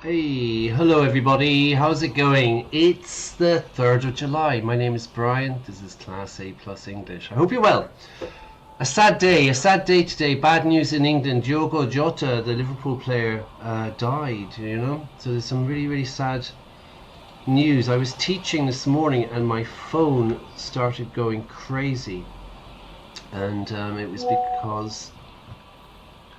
Hey, hello everybody, how's it going? It's the 3rd of July. My name is Brian. This is Class A Plus English. I hope you're well. A sad day today. Bad news in England. Diogo Jota, the Liverpool player, died, So there's some really, really sad news. I was teaching this morning and my phone started going crazy. And it was because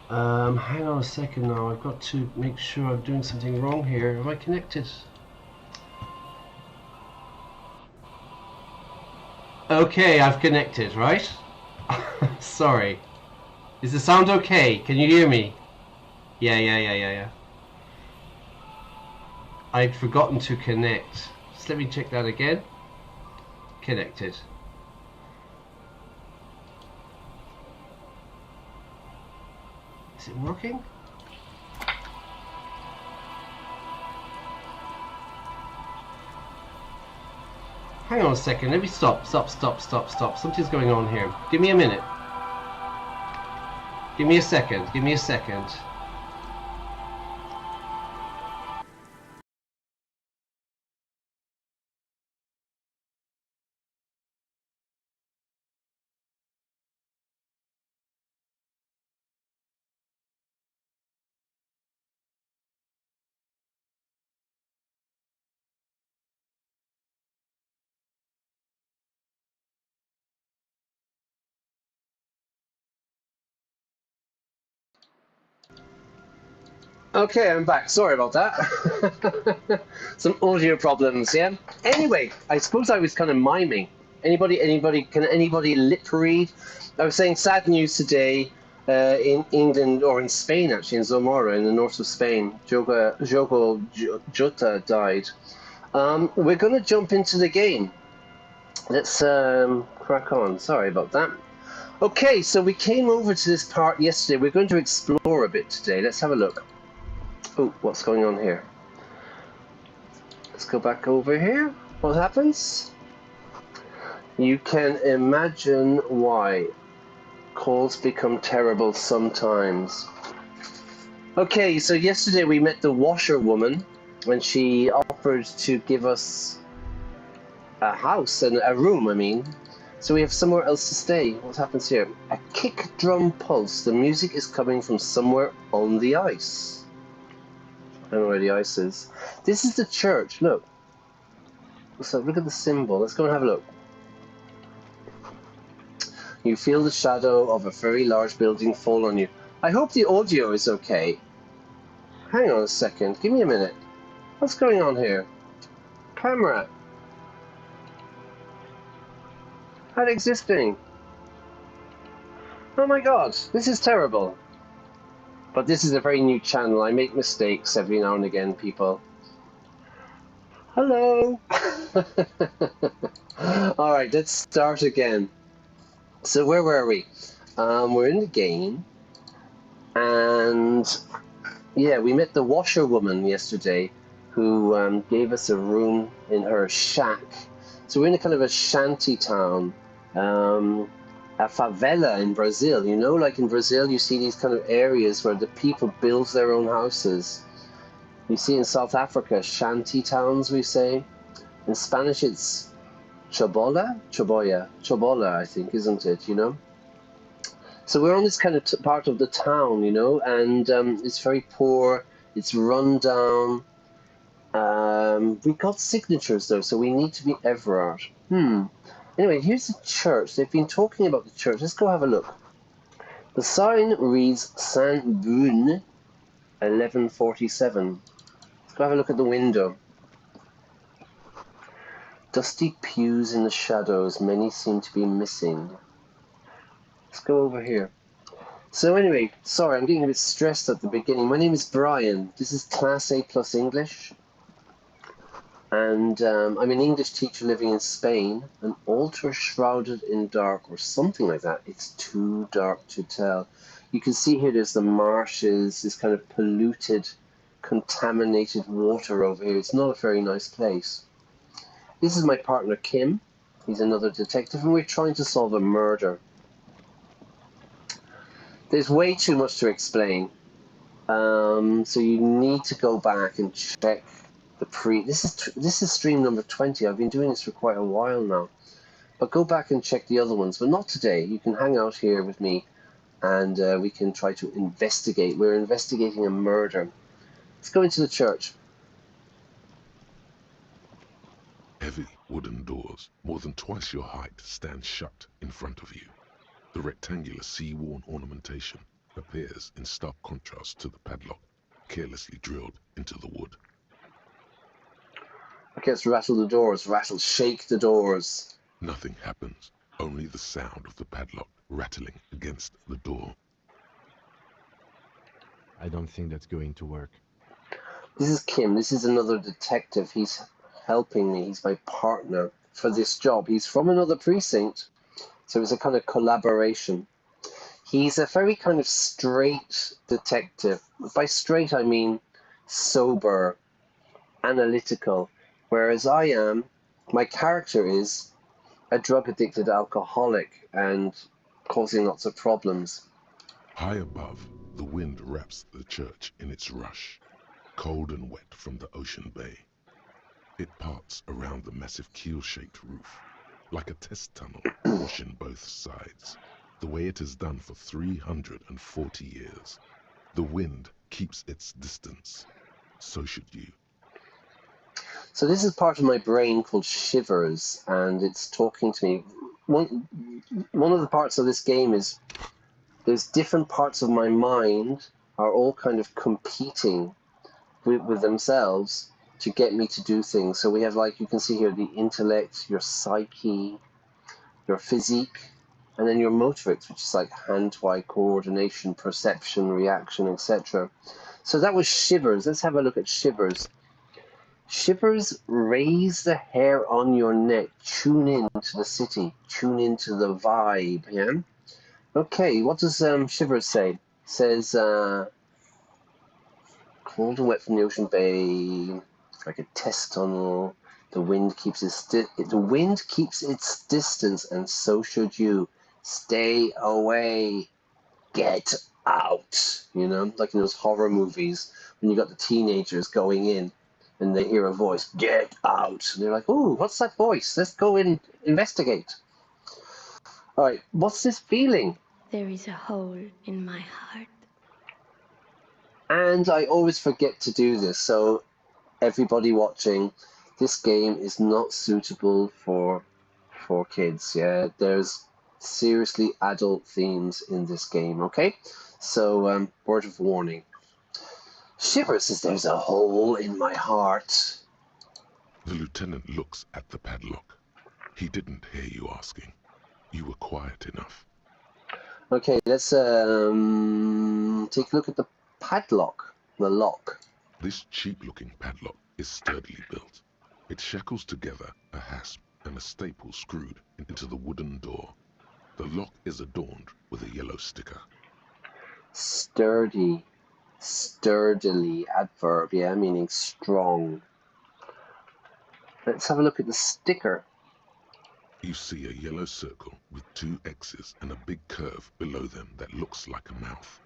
hang on a second now. I've got to make sure I'm doing something wrong here. Am I connected? Okay, I've connected, right? Sorry. Is the sound okay? Can you hear me? Yeah. I'd forgotten to connect. Just let me check that again. Connected. Is it working? Hang on a second. Let me stop. Something's going on here. Give me a minute. Give me a second. Okay, I'm back. Sorry about that. Some audio problems, yeah? Anyway, I suppose I was kind of miming. Can anybody lip read? I was saying sad news today in England, or in Spain actually, in Zamora, in the north of Spain. Jota died. We're going to jump into the game. Let's crack on. Sorry about that. Okay, so we came over to this part yesterday. We're going to explore a bit today. Let's have a look. Oh, what's going on here? Let's go back over here. What happens? You can imagine why calls become terrible sometimes. Okay, so yesterday we met the washerwoman and she offered to give us a house and a room, I mean. So we have somewhere else to stay. What happens here? A kick drum pulse. The music is coming from somewhere on the ice. I don't know where the ice is. This is the church, look. So look at the symbol. Let's go and have a look. You feel the shadow of a very large building fall on you. I hope the audio is okay. Hang on a second. Give me a minute. What's going on here? Camera. Not existing. Oh my god. This is terrible. But this is a very new channel. I make mistakes every now and again, people. Hello! Alright, let's start again. So where were we? We're in the game. And yeah, we met the washerwoman yesterday who gave us a room in her shack. So we're in a kind of a shanty town. A favela in Brazil, like in Brazil you see these kind of areas where the people build their own houses. You see in South Africa, shanty towns, we say. In Spanish it's chobola, I think, isn't it, So we're on this kind of part of the town, and it's very poor, it's run down. We got signatures though, so we need to be Everard. Anyway, here's the church. They've been talking about the church. Let's go have a look. The sign reads Saint Boone, 1147. Let's go have a look at the window. Dusty pews in the shadows. Many seem to be missing. Let's go over here. So anyway, sorry, I'm getting a bit stressed at the beginning. My name is Brian. This is Class A Plus English. And I'm an English teacher living in Spain. An altar shrouded in dark, or something like that. It's too dark to tell. You can see here there's the marshes, this kind of polluted, contaminated water over here. It's not a very nice place. This is my partner Kim. He's another detective, and we're trying to solve a murder. There's way too much to explain. So you need to go back and check the This is stream number 20. I've been doing this for quite a while now. But go back and check the other ones. But not today. You can hang out here with me, and we can try to investigate. We're investigating a murder. Let's go into the church. Heavy wooden doors, more than twice your height, stand shut in front of you. The rectangular sea-worn ornamentation appears in stark contrast to the padlock, carelessly drilled into the wood. Okay, let's rattle the doors. Shake the doors. Nothing happens, only the sound of the padlock rattling against the door. I don't think that's going to work. This is Kim. This is another detective. He's helping me. He's my partner for this job. He's from another precinct, so it's a kind of collaboration. He's a very kind of straight detective. By straight, I mean sober, analytical, whereas my character is a drug-addicted alcoholic and causing lots of problems. High above, the wind wraps the church in its rush, cold and wet from the ocean bay. It parts around the massive keel-shaped roof, like a test tunnel, washing both sides, the way it has done for 340 years. The wind keeps its distance. So should you. So this is part of my brain called Shivers, and it's talking to me. One of the parts of this game is there's different parts of my mind are all kind of competing with themselves to get me to do things. So we have, like you can see here, the intellect, your psyche, your physique, and then your motorics, which is like hand-eye coordination, perception, reaction, etc. So that was Shivers. Let's have a look at Shivers. Shivers, raise the hair on your neck. Tune in to the city. Tune into the vibe, yeah? Okay, what does Shivers say? It says, cold and wet from the ocean bay, like a test tunnel. The wind keeps its distance, and so should you. Stay away. Get out. You know, like in those horror movies when you got the teenagers going in and they hear a voice, get out. And they're like, ooh, what's that voice? Let's go and investigate. All right, what's this feeling? There is a hole in my heart. And I always forget to do this, so everybody watching, this game is not suitable for kids, yeah? There's seriously adult themes in this game, okay? So, word of warning. Shivers says there's a hole in my heart. The lieutenant looks at the padlock. He didn't hear you asking. You were quiet enough. Okay, let's take a look at the padlock, the lock. This cheap-looking padlock is sturdily built. It shackles together a hasp and a staple screwed into the wooden door. The lock is adorned with a yellow sticker. Sturdy. Sturdily, adverb, yeah, meaning strong. Let's have a look at the sticker. You see a yellow circle with 2 X's and a big curve below them that looks like a mouth.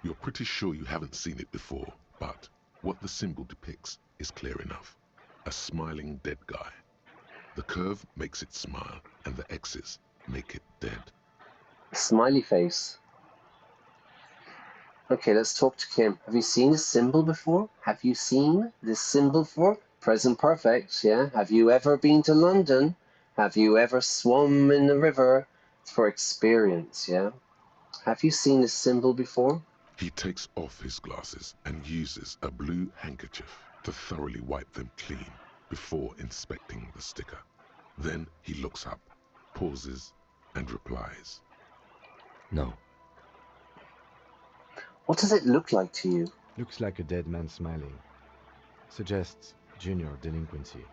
You're pretty sure you haven't seen it before, but what the symbol depicts is clear enough. A smiling dead guy. The curve makes it smile, and the X's make it dead. Smiley face. Okay, let's talk to Kim. Have you seen this symbol before? Have you seen this symbol before? Present perfect, yeah? Have you ever been to London? Have you ever swum in the river? It's for experience, yeah? Have you seen this symbol before? He takes off his glasses and uses a blue handkerchief to thoroughly wipe them clean before inspecting the sticker. Then he looks up, pauses, and replies. No. What does it look like to you? Looks like a dead man smiling. Suggests junior delinquency.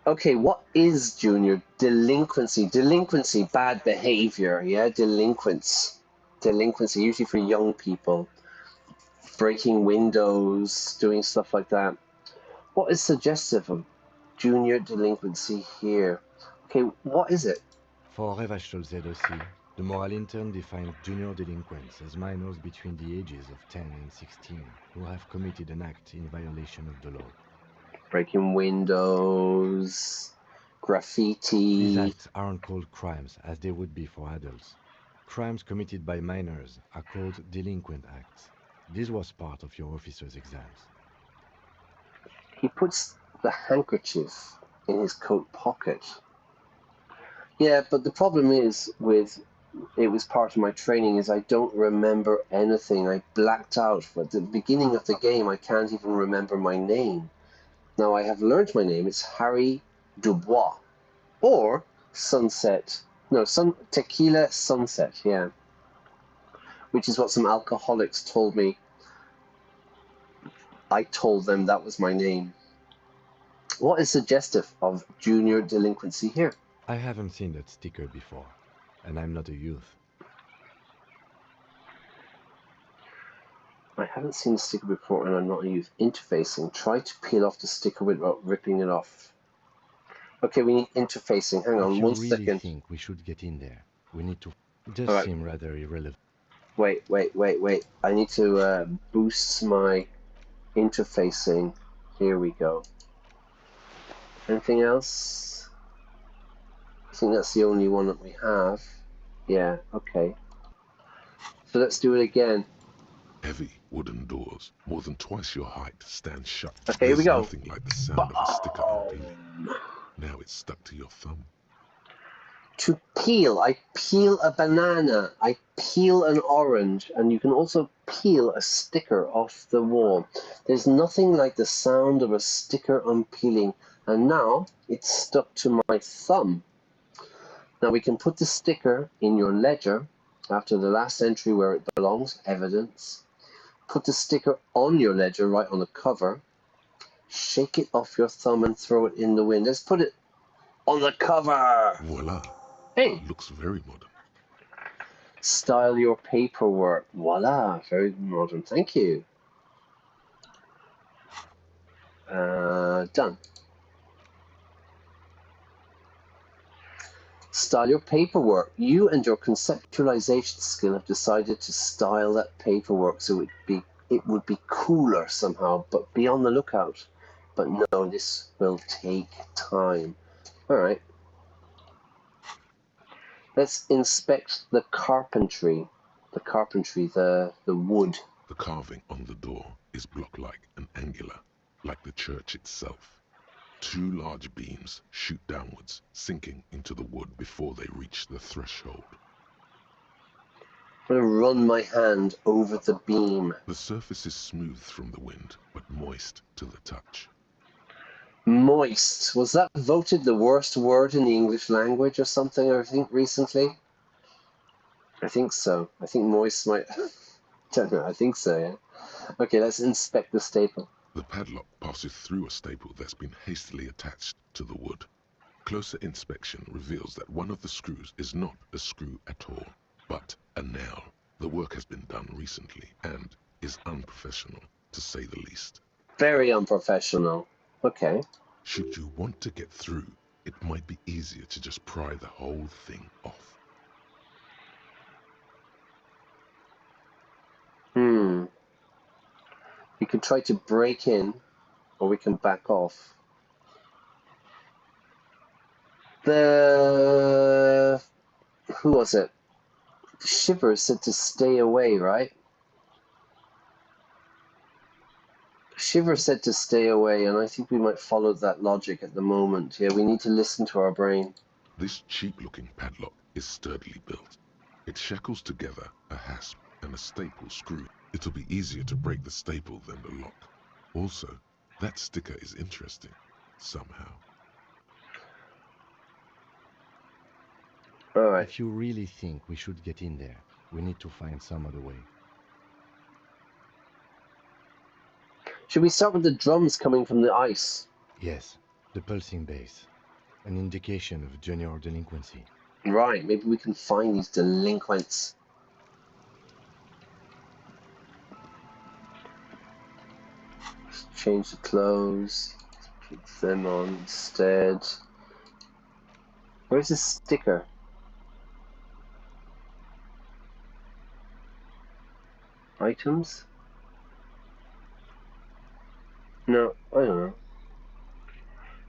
Okay, what is junior delinquency? Delinquency, bad behavior, yeah? Delinquency, usually for young people. Breaking windows, doing stuff like that. What is suggestive of junior delinquency here? Okay, what is it? Vorher was stolz aussi, The moral intern defined junior delinquents as minors between the ages of 10 and 16 who have committed an act in violation of the law. Breaking windows, graffiti. These acts aren't called crimes as they would be for adults. Crimes committed by minors are called delinquent acts. This was part of your officer's exams. He puts the handkerchief in his coat pocket. Yeah, but the problem is with it was part of my training is I don't remember anything. I blacked out. At the beginning of the game, I can't even remember my name. Now I have learned my name. It's Harry Dubois. Or Sunset. No, Tequila Sunset, yeah. Which is what some alcoholics told me. I told them that was my name. What is suggestive of junior delinquency here? I haven't seen that sticker before, and I'm not a youth. I haven't seen the sticker before and I'm not a youth. Interfacing. Try to peel off the sticker without ripping it off. Okay, we need interfacing. Hang on, 1 second. If you really think we should get in there, we need to... It does Alright. seem rather irrelevant. Wait. I need to boost my interfacing. Here we go. Anything else? I think that's the only one that we have. Yeah, okay. So let's do it again. Heavy wooden doors, more than twice your height, stand shut. Okay, here we go. There's nothing like the sound of a sticker unpeeling. Now it's stuck to your thumb. To peel, I peel a banana, I peel an orange, and you can also peel a sticker off the wall. There's nothing like the sound of a sticker unpeeling, and now it's stuck to my thumb. Now we can put the sticker in your ledger after the last entry where it belongs, evidence. Put the sticker on your ledger right on the cover. Shake it off your thumb and throw it in the wind. Let's put it on the cover. Voila. Hey. Looks very modern. Style your paperwork. Voila. Very modern. Thank you. Done. Style your paperwork. You and your conceptualization skill have decided to style that paperwork so it would be cooler somehow, but be on the lookout. But no, this will take time. All right. Let's inspect the carpentry. The wood. The carving on the door is block-like and angular, like the church itself. 2 large beams shoot downwards, sinking into the wood before they reach the threshold. I'm going to run my hand over the beam. The surface is smooth from the wind, but moist to the touch. Moist. Was that voted the worst word in the English language or something, I think, recently? I think so. I think moist might... don't know, I think so, yeah. Okay, let's inspect the staple. The padlock passes through a staple that's been hastily attached to the wood. Closer inspection reveals that one of the screws is not a screw at all, but a nail. The work has been done recently and is unprofessional, to say the least. Very unprofessional. Okay. Should you want to get through, it might be easier to just pry the whole thing off. We can try to break in, or we can back off. Who was it? Shiver said to stay away, right? Shiver said to stay away, and I think we might follow that logic at the moment. Yeah, we need to listen to our brain. This cheap-looking padlock is sturdily built. It shackles together a hasp and a staple screw. It'll be easier to break the staple than the lock. Also, that sticker is interesting, somehow. Alright. If you really think we should get in there, we need to find some other way. Should we start with the drums coming from the ice? Yes, the pulsing bass. An indication of junior delinquency. Right, maybe we can find these delinquents. Let's change the clothes. Put them on instead. Where's the sticker? Items? No, I don't know.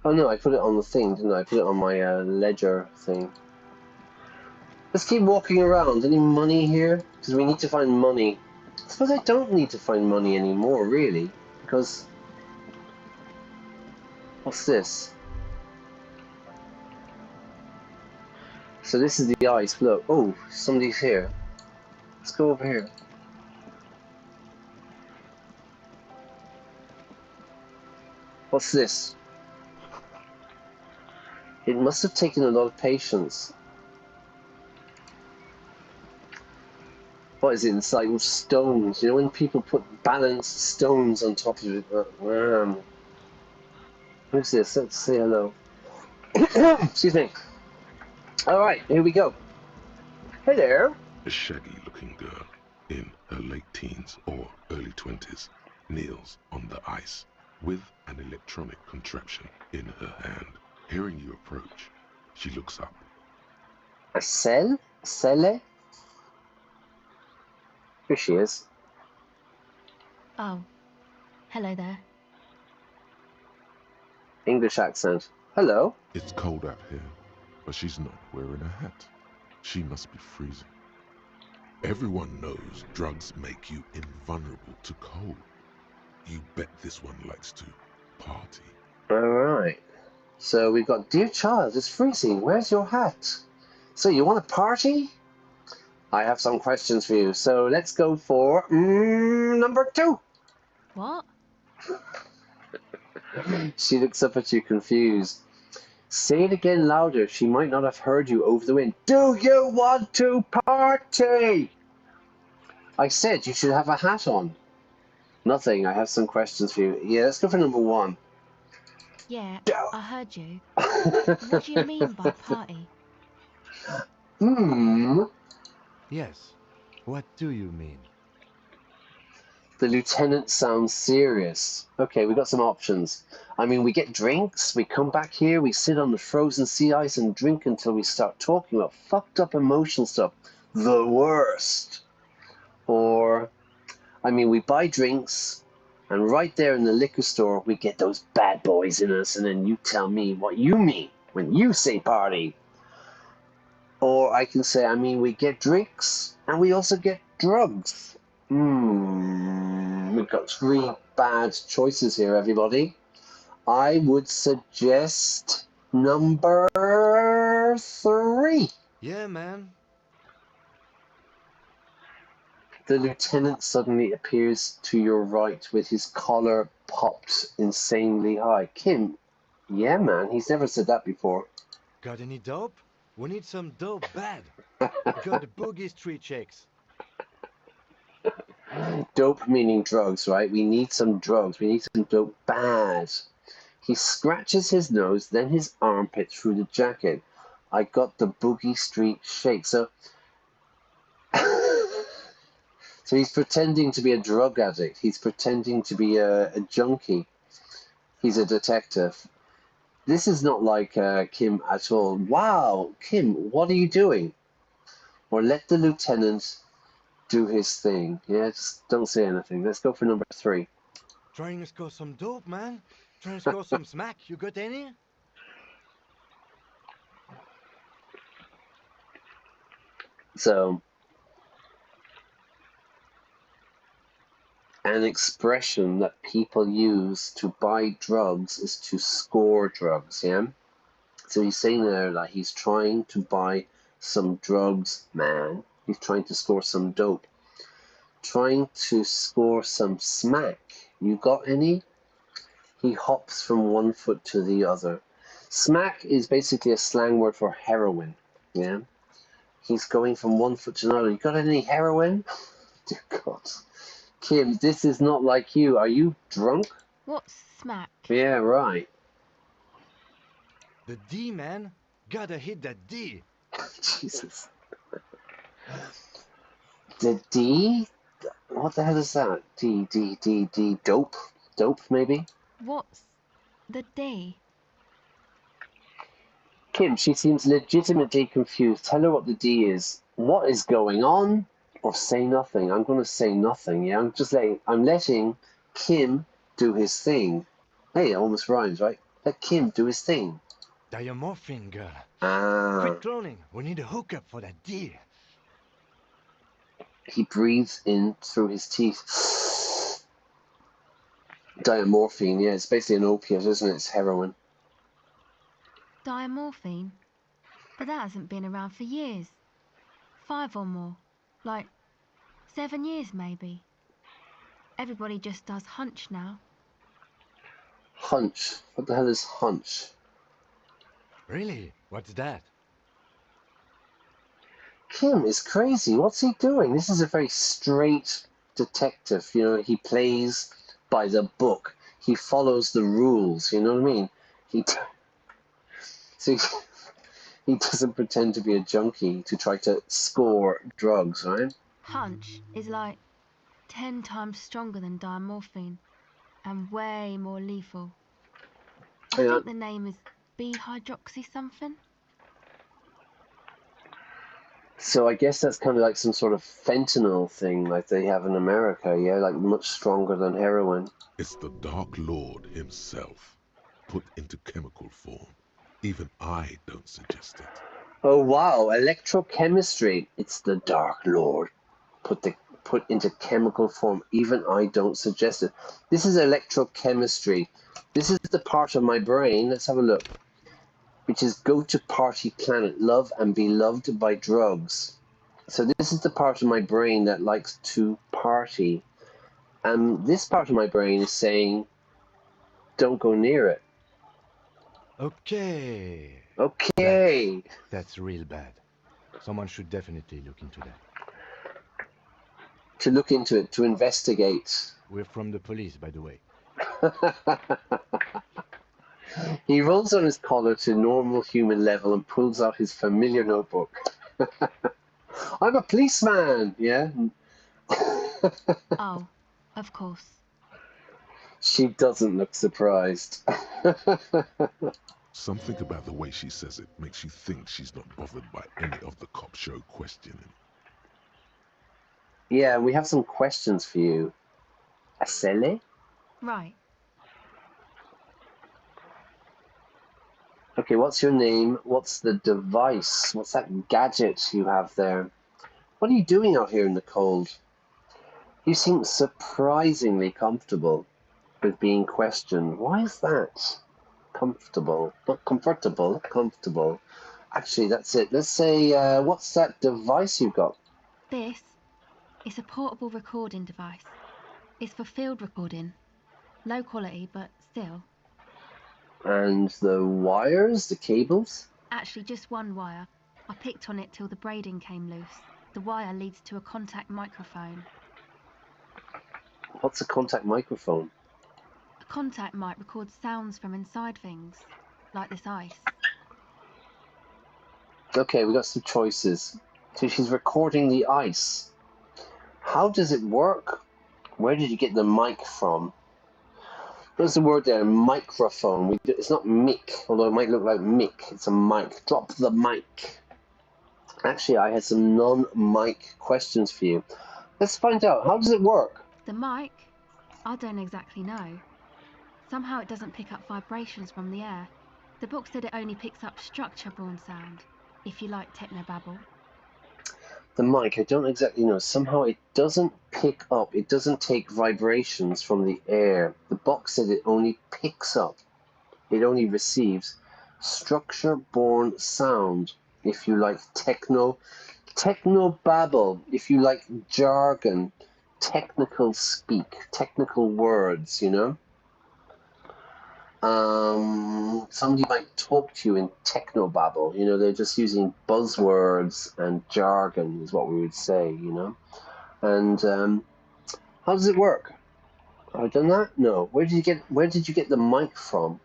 Oh no, I put it on the thing, didn't I? I put it on my ledger thing. Let's keep walking around. Any money here? Because we need to find money. I suppose I don't need to find money anymore, really. Because... What's this? So this is the ice. Look. Oh, somebody's here. Let's go over here. What's this? It must have taken a lot of patience. What is it? It's like stones. You know when people put balanced stones on top of it? Who's this? Let's say hello. Excuse me. Alright, here we go. Hey there. A shaggy-looking girl in her late teens or early 20s kneels on the ice with an electronic contraption in her hand. Hearing you approach, she looks up. A cell? Celle? Here she is. Oh, hello there. English accent. Hello. It's cold out here, but she's not wearing a hat. She must be freezing. Everyone knows drugs make you invulnerable to cold. You bet this one likes to party. Alright. So we've got, dear child, it's freezing. Where's your hat? So you want a party? I have some questions for you. So let's go for number 2. What? She looks up at you confused. Say it again louder. She might not have heard you over the wind. Do you want to party? I said you should have a hat on. Nothing. I have some questions for you. Yeah, let's go for number 1. Yeah, I heard you. What do you mean by party? Yes. What do you mean? The lieutenant sounds serious. Okay, we got some options. I mean, we get drinks, we come back here, we sit on the frozen sea ice and drink until we start talking about fucked up emotional stuff. The worst. Or, I mean, we buy drinks, and right there in the liquor store, we get those bad boys in us, and then you tell me what you mean when you say party. Or I can say, I mean, we get drinks, and we also get drugs. We've got 3 bad choices here, everybody. I would suggest number 3. Yeah, man. The lieutenant suddenly appears to your right with his collar popped insanely high. Kim, yeah, man, he's never said that before. Got any dope? We need some dope bad. Got boogie street chicks. Dope meaning drugs, right? We need some drugs. We need some dope bad. He scratches his nose, then his armpit through the jacket. I got the boogie street shake. So he's pretending to be a drug addict. He's pretending to be a junkie. He's a detective. This is not like Kim at all. Wow, Kim, what are you doing? Or let the lieutenant do his thing. Yeah, just don't say anything. Let's go for number 3. Trying to score some dope, man. Trying to score some smack. You got any? So, an expression that people use to buy drugs is to score drugs, yeah? So he's saying there that he's trying to buy some drugs, man. He's trying to score some dope. Trying to score some smack. You got any? He hops from one foot to the other. Smack is basically a slang word for heroin, yeah? He's going from one foot to another. You got any heroin? Dear God. Kim, this is not like you. Are you drunk? What's smack? Yeah, right. The D, man. Gotta hit that D. Jesus. The D? What the hell is that? D. Dope? Dope, maybe? What's the D? Kim, she seems legitimately confused. Tell her what the D is. What is going on? or say nothing. I'm going to say nothing. Yeah, I'm letting Kim do his thing. Hey, it almost rhymes, right? Let Kim do his thing. Diamorphine, girl. Ah. Quit cloning. We need a hookup for that deal. He breathes in through his teeth. Diamorphine, yeah, it's basically an opiate, isn't it? It's heroin. Diamorphine? But that hasn't been around for years. 5 or more. Like 7 years, maybe. Everybody just does hunch now. Hunch? What the hell is hunch? Really? What's that? Kim is crazy. What's he doing? This is a very straight detective. You know, he plays by the book. He follows the rules. You know what I mean? So he doesn't pretend to be a junkie to try to score drugs, right? Hunch is like 10 times stronger than diamorphine and way more lethal. I think the name is B-hydroxy something. So I guess that's kind of like some sort of fentanyl thing like they have in America, yeah? Like much stronger than heroin. It's the Dark Lord himself, put into chemical form. Even I don't suggest it. Oh wow, electrochemistry. It's the Dark Lord. Put into chemical form. Even I don't suggest it. This is electrochemistry. This is the part of my brain, let's have a look, which is go to party planet, love and be loved by drugs. So this is the part of my brain that likes to party. And this part of my brain is saying, don't go near it. Okay. Okay. That's real bad. Someone should definitely look into that. To look into it, to investigate. We're from the police, by the way. He rolls on his collar to normal human level and pulls out his familiar notebook. I'm a policeman, yeah? Oh, of course. She doesn't look surprised. Something about the way she says it makes you think she's not bothered by any of the cop show questioning. Yeah, we have some questions for you. Asele? Right. Okay, what's your name? What's the device? What's that gadget you have there? What are you doing out here in the cold? You seem surprisingly comfortable with being questioned. Why is that? Comfortable. Not comfortable, comfortable. Actually, that's it. Let's say, what's that device you've got? This is a portable recording device. It's for field recording. Low quality, but still. And the wires, the cables? Actually, just one wire. I picked on it till the braiding came loose. The wire leads to a contact microphone. What's a contact microphone? A contact mic records sounds from inside things, like this ice. Okay, we got some choices. So she's recording the ice. How does it work? Where did you get the mic from? What's the word there? Microphone. It's not mic, although it might look like mic. It's a mic. Drop the mic. Actually, I had some non-mic questions for you. Let's find out. How does it work? The mic? I don't exactly know. Somehow it doesn't pick up vibrations from the air. The book said it only picks up structure-borne sound, if you like technobabble. The mic, I don't exactly know. Somehow it doesn't pick up, it doesn't take vibrations from the air. The box said it only picks up, it only receives structure-borne sound, if you like technobabble, if you like jargon, technical speak, technical words, you know? Somebody might talk to you in technobabble, you know, they're just using buzzwords and jargon is what we would say, you know. And how does it work? Have I done that? No. Where did you get the mic from?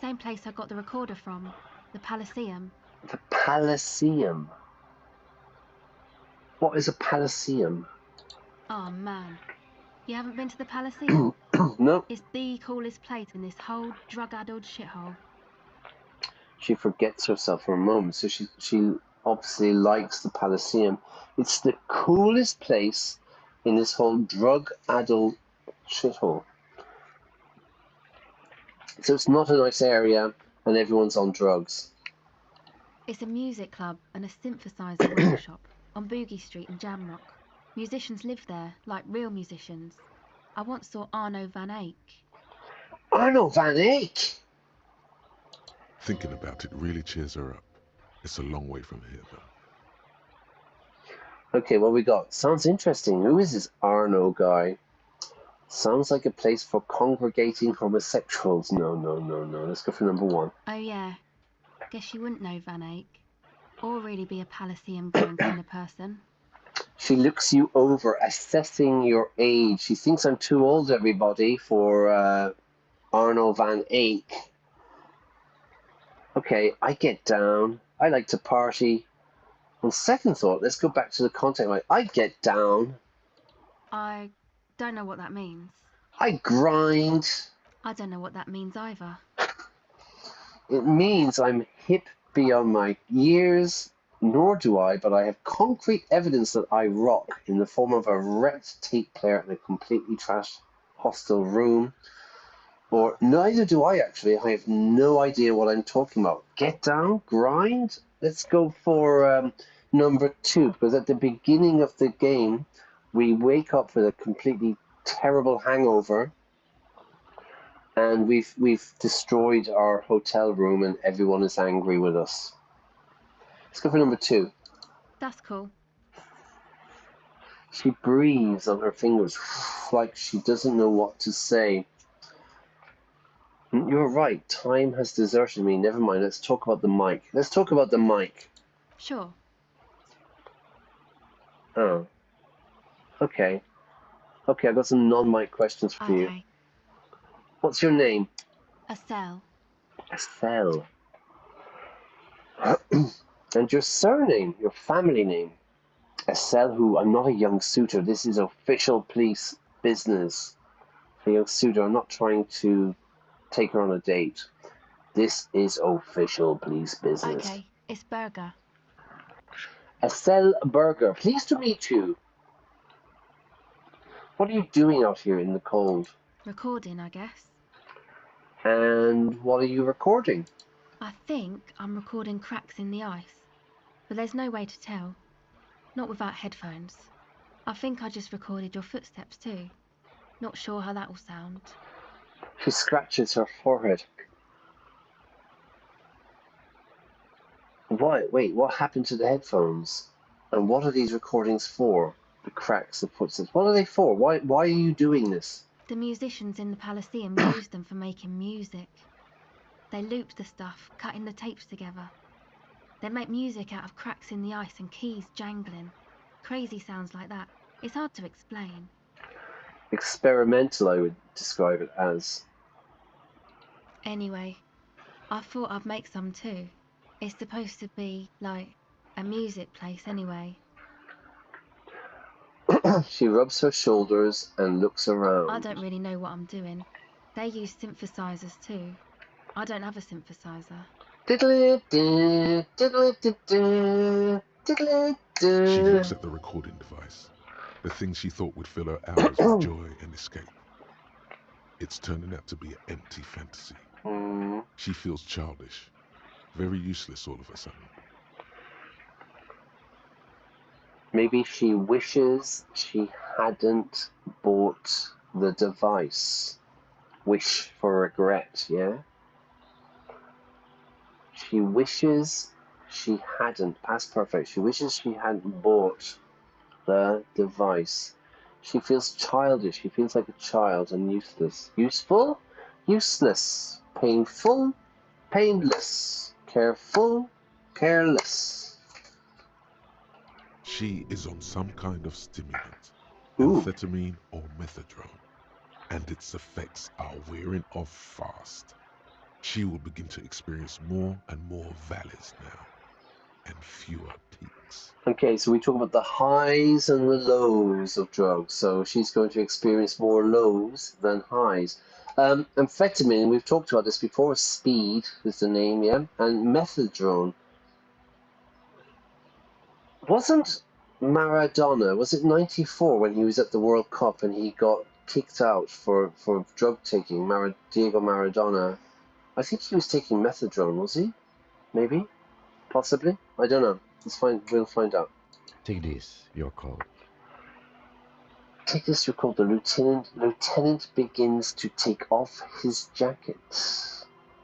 Same place I got the recorder from, the Palaceum. The Palaceum. What is a Palaceum? Oh man, you haven't been to the Palaceum? No. It's the coolest place in this whole drug-addled shithole. She forgets herself for a moment, so she obviously likes the Palaceum. It's the coolest place in this whole drug-addled shithole. So it's not a nice area, and everyone's on drugs. It's a music club and a synthesizer workshop on Boogie Street in Jamrock. Musicians live there, like real musicians. I once saw Arno van Eyck. Arno van Eyck? Thinking about it really cheers her up. It's a long way from here, though. Okay, what we got? Sounds interesting. Who is this Arno guy? Sounds like a place for congregating homosexuals. No. Let's go for number 1. Oh yeah, guess you wouldn't know Van Eyck. Or really be a Palaceum going kind of person. She looks you over, assessing your age. She thinks I'm too old, everybody, for Arno van Eyck. Okay, I get down. I like to party. On second thought, let's go back to the content. Like, I get down. I don't know what that means. I grind. I don't know what that means either. It means I'm hip beyond my years, nor do I, but I have concrete evidence that I rock in the form of a wrecked tape player in a completely trashed hostel room. Or neither do I, actually. I have no idea what I'm talking about. Get down? Grind? Let's go for number 2, because at the beginning of the game, we wake up with a completely terrible hangover, and we've destroyed our hotel room, and everyone is angry with us. Let's go for number 2. That's cool. She breathes on her fingers like she doesn't know what to say. You're right. Time has deserted me. Never mind. Let's talk about the mic. Let's talk about the mic. Sure. Oh. Okay. Okay, I've got some non-mic questions for you. Okay. What's your name? Estelle. Estelle. And your surname, your family name? Estelle, who, I'm not a young suitor. This is official police business. A young suitor, I'm not trying to take her on a date. This is official police business. Okay, it's Berger. Estelle Berger, pleased to meet you. What are you doing out here in the cold? Recording, I guess. And what are you recording? I think I'm recording cracks in the ice, but there's no way to tell. Not without headphones. I think I just recorded your footsteps too. Not sure how that will sound. She scratches her forehead. Wait, what happened to the headphones? And what are these recordings for? The cracks, the footsteps. What are they for? Why are you doing this? The musicians in the Palaceum used them for making music. They looped the stuff, cutting the tapes together. They make music out of cracks in the ice and keys jangling. Crazy sounds like that. It's hard to explain. Experimental, I would describe it as. Anyway, I thought I'd make some too. It's supposed to be, like, a music place anyway. She rubs her shoulders and looks around. I don't really know what I'm doing. They use synthesizers too. I don't have a synthesizer. She looks at the recording device, the thing she thought would fill her hours with joy and escape. It's turning out to be an empty fantasy. She feels childish, very useless all of a sudden. Maybe she wishes she hadn't bought the device. Wish for regret, yeah? She wishes she hadn't, past perfect, she wishes she hadn't bought the device. She feels childish, she feels like a child and useless. Useful? Useless. Painful? Painless. Careful? Careless. She is on some kind of stimulant, Ooh. amphetamine or methadone, and its effects are wearing off fast. She will begin to experience more and more valleys now, and fewer peaks. Okay, so we talk about the highs and the lows of drugs. So she's going to experience more lows than highs. Amphetamine, we've talked about this before. Speed is the name, yeah? And methadone. Wasn't Maradona, was it 94 when he was at the World Cup and he got kicked out for drug taking? Diego Maradona. I think he was taking methadone, was he? Maybe? Possibly? I don't know. We'll find out. Take this, your call. Take this, you're called. The lieutenant begins to take off his jacket.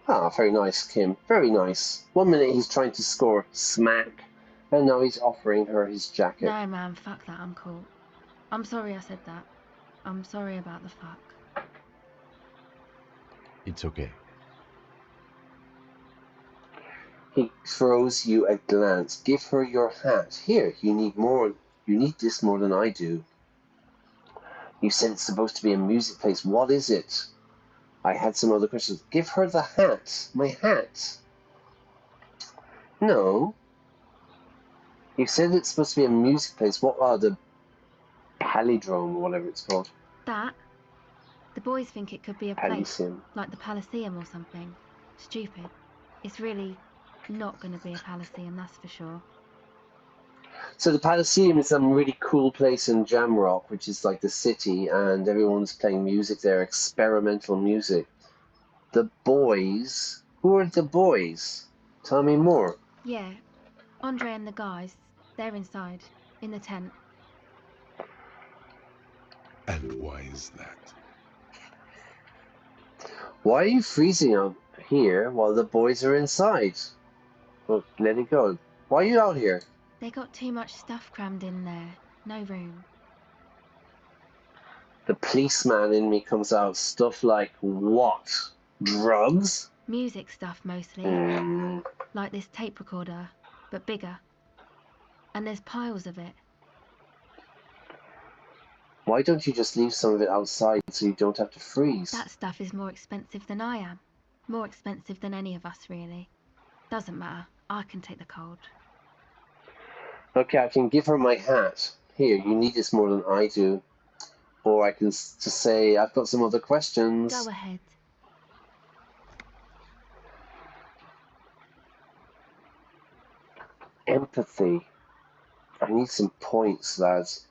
Ah, very nice, Kim. Very nice. 1 minute he's trying to score smack, and now he's offering her his jacket. No, man, fuck that, I'm cool. I'm sorry I said that. I'm sorry about the fuck. It's okay. He throws you a glance. Give her your hat. Here, you need more. You need this more than I do. You said it's supposed to be a music place. What is it? I had some other questions. Give her the hat. My hat. No. You said it's supposed to be a music place. What are the palindrome or whatever it's called? That? The boys think it could be a place, Elysium. like the Palaceum or something. Stupid. It's really not going to be a Palaceum, that's for sure. So the Palaceum is some really cool place in Jamrock, which is like the city, and everyone's playing music there, experimental music. The boys? Who are the boys? Tell me more. Yeah, Andre and the guys, they're inside, in the tent. And why is that? Why are you freezing out here while the boys are inside? Well, let it go. Why are you out here? They got too much stuff crammed in there. No room. The policeman in me comes out. Stuff like what? Drugs? Music stuff mostly. Like this tape recorder, but bigger. And there's piles of it. Why don't you just leave some of it outside so you don't have to freeze? That stuff is more expensive than I am. More expensive than any of us, really. Doesn't matter. I can take the cold. Okay, I can give her my hat. Here, you need this more than I do. Or I can just say, I've got some other questions. Go ahead. Empathy. I need some points, lads.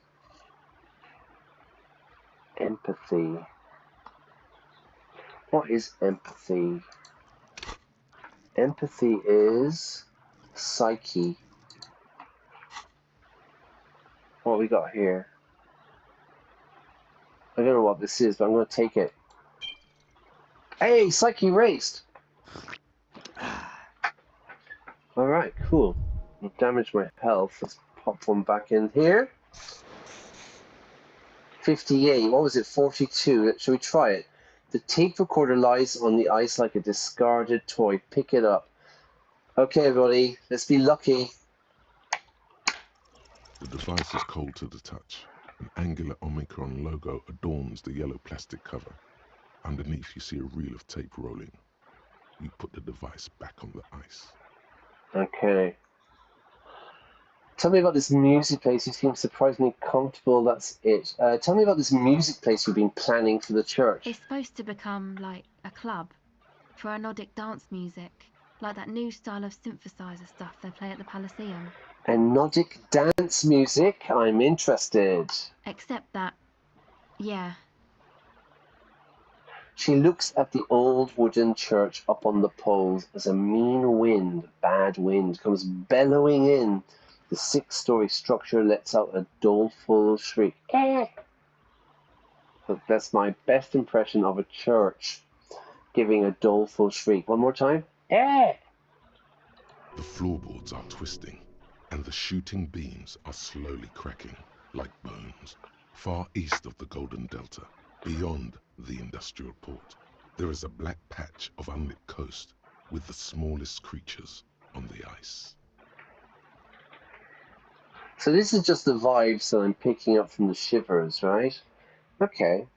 Empathy. What is empathy? Empathy is psyche. What we got here? I don't know what this is, but I'm going to take it. Hey, psyche raised! Alright, cool. I've damaged my health. Let's pop one back in here. 58. What was it? 42. Shall we try it? The tape recorder lies on the ice like a discarded toy. Pick it up. Okay, everybody. Let's be lucky. The device is cold to the touch. An angular Omicron logo adorns the yellow plastic cover. Underneath you see a reel of tape rolling. You put the device back on the ice. Okay. Tell me about this music place. You seem surprisingly comfortable. That's it. Tell me about this music place you've been planning for the church. It's supposed to become like a club for anodic dance music, like that new style of synthesizer stuff they play at the Palaceum. Anodic dance music? I'm interested. Except that, yeah. She looks at the old wooden church up on the poles as a mean wind, bad wind, comes bellowing in. The 6-story structure lets out a doleful shriek. That's my best impression of a church, giving a doleful shriek. One more time. The floorboards are twisting, and the shooting beams are slowly cracking, like bones. Far east of the Golden Delta, beyond the industrial port, there is a black patch of unlit coast with the smallest creatures on the ice. So this is just the vibes that I'm picking up from the shivers, right? Okay.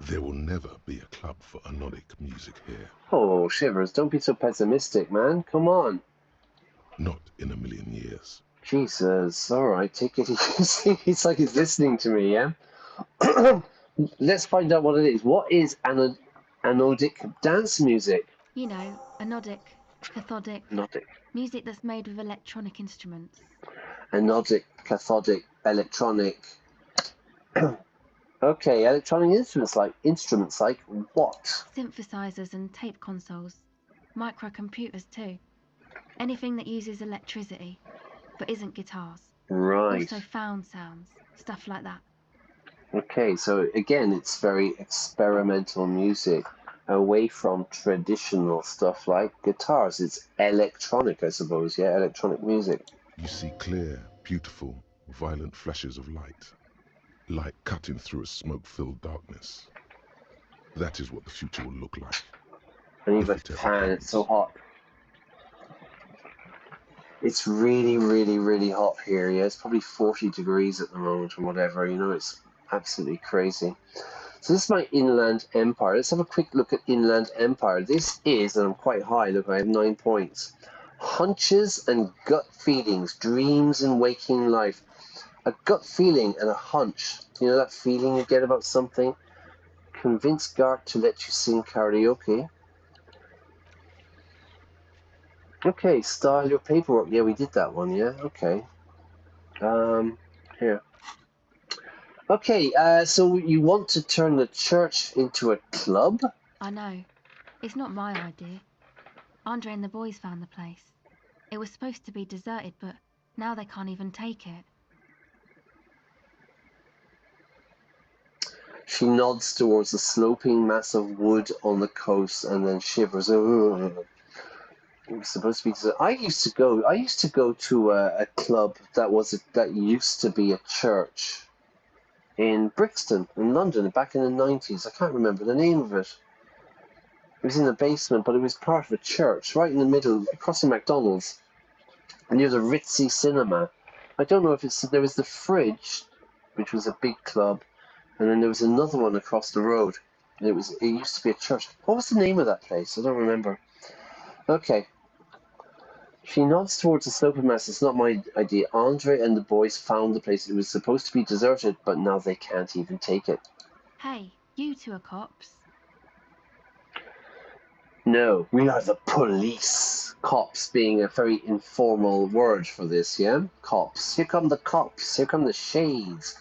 There will never be a club for anodic music here. Oh, shivers, don't be so pessimistic, man. Come on. Not in a million years. Jesus, alright, take it easy. It's like he's listening to me, yeah? Let's find out what it is. What is anodic dance music? You know, anodic, cathodic, Anodic. music that's made with electronic instruments. Anodic, cathodic, electronic. Okay, electronic instruments like what? Synthesizers and tape consoles. Microcomputers too. Anything that uses electricity, but isn't guitars. Right. Also found sounds, stuff like that. Okay, so again, it's very experimental music, away from traditional stuff like guitars. It's electronic, I suppose, yeah, electronic music. You see clear, beautiful, violent flashes of light. Light cutting through a smoke-filled darkness. That is what the future will look like. I need If my it ever fan, it's so comes. hot. It's really, really, really hot here, yeah. It's probably 40 degrees at the moment or whatever, you know, it's absolutely crazy. So this is my Inland Empire. Let's have a quick look at Inland Empire. This is, and I'm quite high, look, I have 9 points. Hunches and gut feelings, dreams and waking life. A gut feeling and a hunch. You know that feeling you get about something? Convince Gart to let you sing karaoke. Okay, style your paperwork. Yeah, we did that one, yeah? Okay. Here. Okay, so you want to turn the church into a club? I know. It's not my idea. Andre and the boys found the place. It was supposed to be deserted, but now they can't even take it. She nods towards the sloping mass of wood on the coast and then shivers. Ugh. It was supposed to be deserted. I used to go to a club that used to be a church in Brixton, in London, back in the 90s. I can't remember the name of it. It was in the basement, but it was part of a church, right in the middle, across from McDonald's, near the ritzy cinema. I don't know if there was the Fridge, which was a big club, and then there was another one across the road. And it used to be a church. What was the name of that place? I don't remember. Okay. She nods towards the sloping mass. It's not my idea. Andre and the boys found the place. It was supposed to be deserted, but now they can't even take it. Hey, you two are cops. No, we are the police. Cops being a very informal word for this, yeah? Cops. Here come the cops. Here come the shades.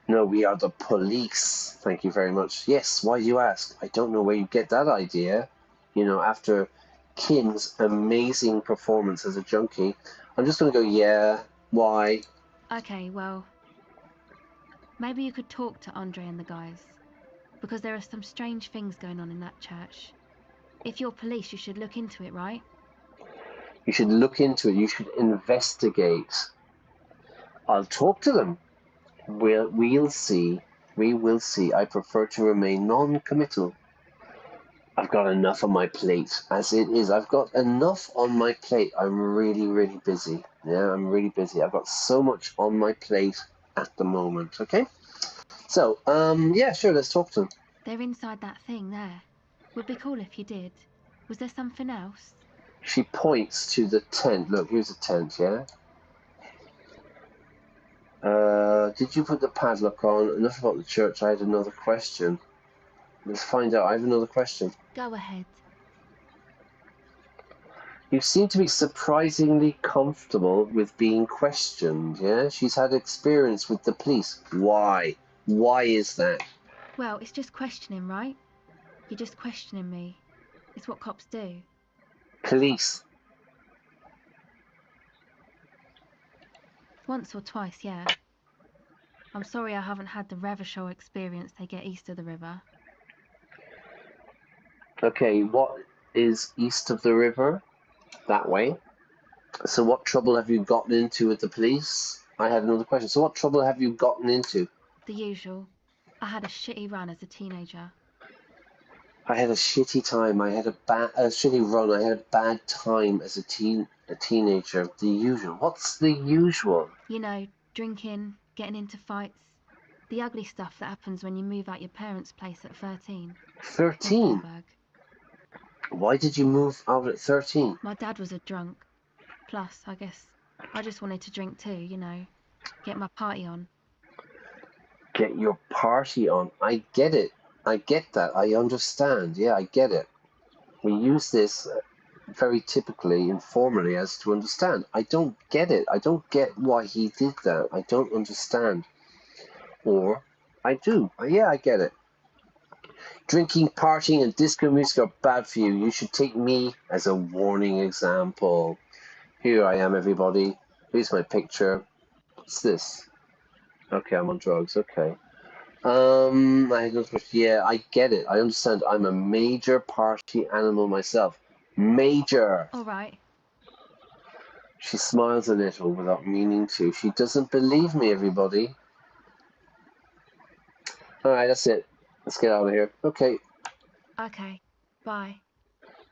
No, we are the police. Thank you very much. Yes, why do you ask? I don't know where you get that idea. You know, after Kim's amazing performance as a junkie, I'm just going to go, yeah, why? Okay, well, maybe you could talk to Andre and the guys, because there are some strange things going on in that church. If you're police, you should look into it, right? You should look into it. You should investigate. I'll talk to them. We'll see. We will see. I prefer to remain non-committal. I've got enough on my plate. As it is, I've got enough on my plate. I'm really, really busy. Yeah, I'm really busy. I've got so much on my plate at the moment, okay? So, yeah, sure, let's talk to them. They're inside that thing there. Would be cool if you did. Was there something else? She points to the tent. Look, here's a tent, yeah? Did you put the padlock on? Enough about the church. I had another question. Let's find out. I have another question. Go ahead. You seem to be surprisingly comfortable with being questioned, yeah? She's had experience with the police. Why? Why is that? Well, it's just questioning, right? You're just questioning me. It's what cops do. Police. Once or twice, yeah. I'm sorry I haven't had the Revershaw experience they get east of the river. Okay, what is east of the river? That way. So what trouble have you gotten into with the police? I had another question. So what trouble have you gotten into? The usual. I had a shitty run as a teenager. I had a shitty time. I had a shitty run. I had a bad time as a teenager. The usual. What's the usual? You know, drinking, getting into fights. The ugly stuff that happens when you move out your parents' place at 13. 13? Why did you move out at 13? My dad was a drunk. Plus, I guess, I just wanted to drink too, you know. Get my party on. Get your party on. I get it. I get that. I understand. Yeah, I get it. We use this very typically, informally, as to understand. I don't get it. I don't get why he did that. I don't understand. Or, I do. Yeah, I get it. Drinking, partying, and disco music are bad for you. You should take me as a warning example. Here I am, everybody. Here's my picture. What's this? Okay, I'm on drugs. Okay. Yeah, I get it. I understand. I'm a major party animal myself. Major. All right. She smiles a little without meaning to. She doesn't believe me, everybody. Alright, that's it. Let's get out of here. Okay. Okay. Bye.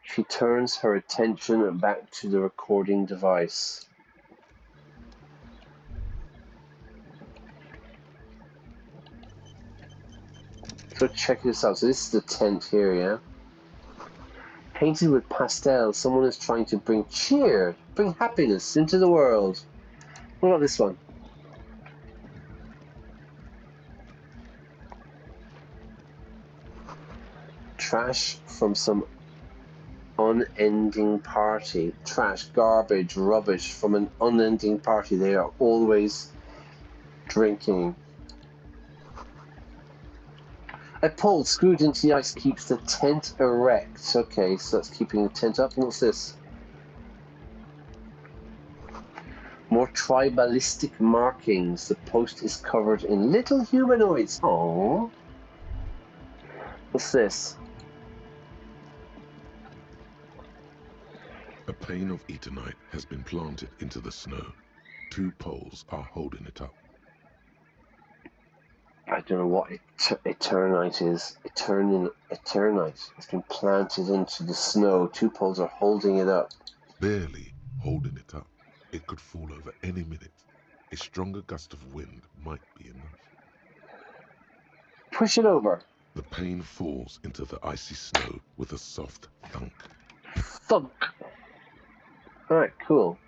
She turns her attention back to the recording device. So check this out. So this is the tent here, yeah? Painted with pastel, someone is trying to bring cheer, bring happiness into the world. What about this one? Trash from some unending party. Trash, garbage, rubbish from an unending party. They are always drinking. A pole screwed into the ice keeps the tent erect. Okay, so that's keeping the tent up. What's this? More tribalistic markings. The post is covered in little humanoids. Aww. What's this? A pane of eternite has been planted into the snow. 2 poles are holding it up. I don't know what eternite is. Eternite has been planted into the snow. 2 poles are holding it up. Barely holding it up. It could fall over any minute. A stronger gust of wind might be enough. Push it over. The pane falls into the icy snow with a soft thunk. Thunk. Alright, cool.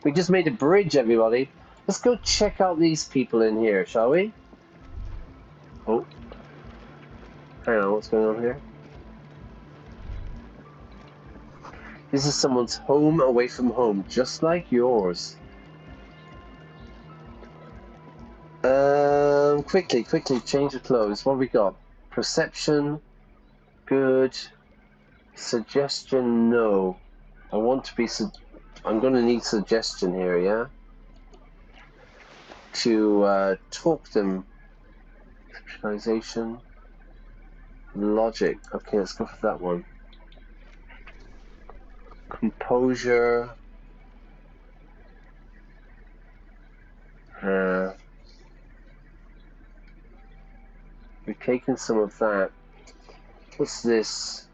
We just made a bridge, everybody. Let's go check out these people in here, shall we? Oh. Hang on, what's going on here? This is someone's home away from home, just like yours. Quickly, change of clothes. What have we got? Perception, good. Suggestion, no. I want to be... I'm going to need suggestion here, yeah? To talk them. Visualization. Logic. Okay, let's go for that one. Composure. We've taken some of that. What's this?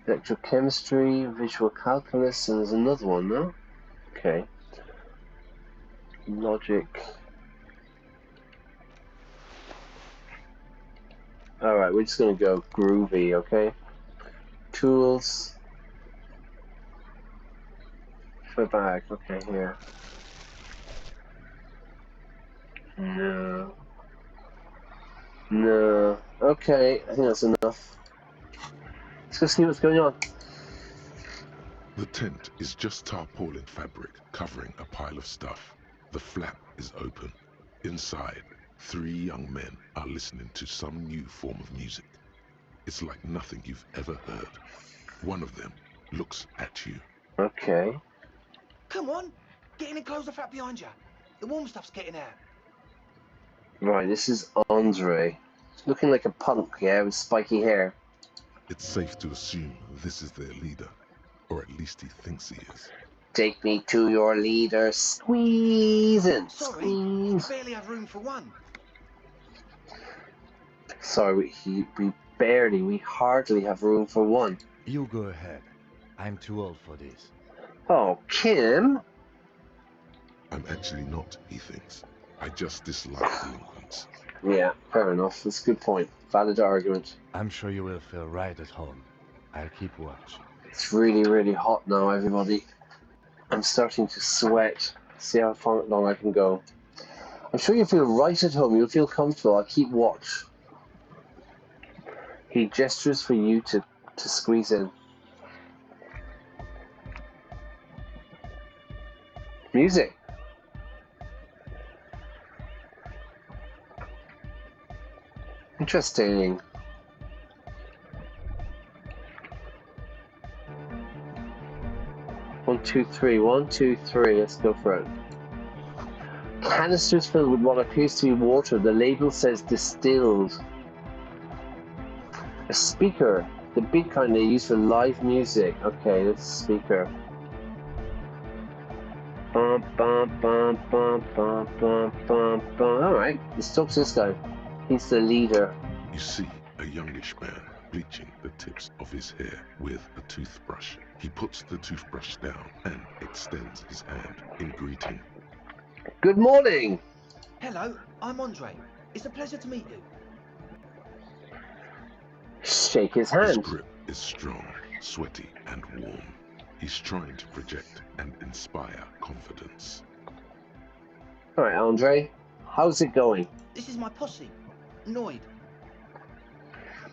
Electrochemistry, visual calculus, and there's another one, no? Okay. Logic. Alright, we're just gonna go groovy, okay? Tools. For bag, okay, here. No. No. Okay, I think that's enough. Let's go see what's going on. The tent is just tarpaulin fabric covering a pile of stuff. The flap is open. Inside, 3 young men are listening to some new form of music. It's like nothing you've ever heard. One of them looks at you. Okay. Come on, get in and close the flap behind you. The warm stuff's getting out. Right, this is Andre. Looking like a punk, yeah, with spiky hair. It's safe to assume this is their leader, or at least he thinks he is. Take me to your leader. Squeeze in. Sorry, Squeeze. we barely have room for one. Sorry, we hardly have room for one. You go ahead. I'm too old for this. Oh, Kim. I'm actually not, he thinks. I just dislike delinquents. Yeah, fair enough. That's a good point. Valid argument. I'm sure you will feel right at home. I'll keep watch. It's really, really hot now, everybody. I'm starting to sweat. See how far long I can go. I'm sure you'll feel right at home. You'll feel comfortable. I'll keep watch. He gestures for you to squeeze in. Music. Interesting. 1, 2, 3. 1, 2, 3. Let's go for it. Canisters filled with what appears to be water. The label says distilled. A speaker. The big kind they use for live music. Okay, that's a speaker. Alright, let's talk to this guy. He's the leader. You see a youngish man bleaching the tips of his hair with a toothbrush. He puts the toothbrush down and extends his hand in greeting. Good morning! Hello, I'm Andre. It's a pleasure to meet you. Shake his His hand. grip is strong, sweaty, and warm. He's trying to project and inspire confidence. Alright, Andre. How's it going? This is my posse, Noid.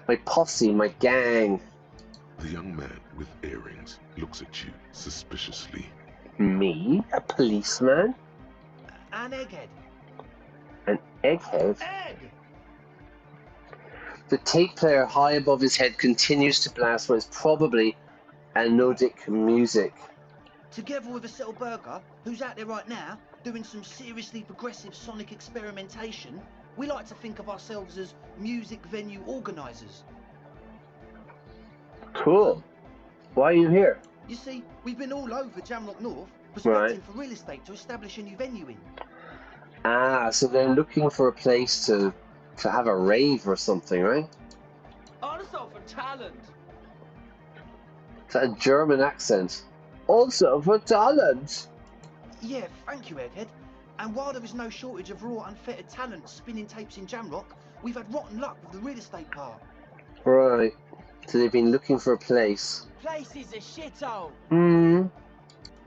My posse, my gang. The young man with earrings looks at you suspiciously. Me? A policeman? An egghead. An egghead? Egg! The tape player high above his head continues to blast what is probably anodic music. Together with a Settle Burger, who's out there right now, doing some seriously progressive sonic experimentation, we like to think of ourselves as music venue organisers. Cool. Why are you here? You see, we've been all over Jamrock North, prospecting Right. for real estate to establish a new venue in. Ah, so they're looking for a place to have a rave or something, right? Also for talent. It's a German accent. Also for talent. Yeah, thank you, Egghead. And while there is no shortage of raw, unfettered talent spinning tapes in Jamrock, we've had rotten luck with the real estate part. Right. So they've been looking for a place. Place is a shithole.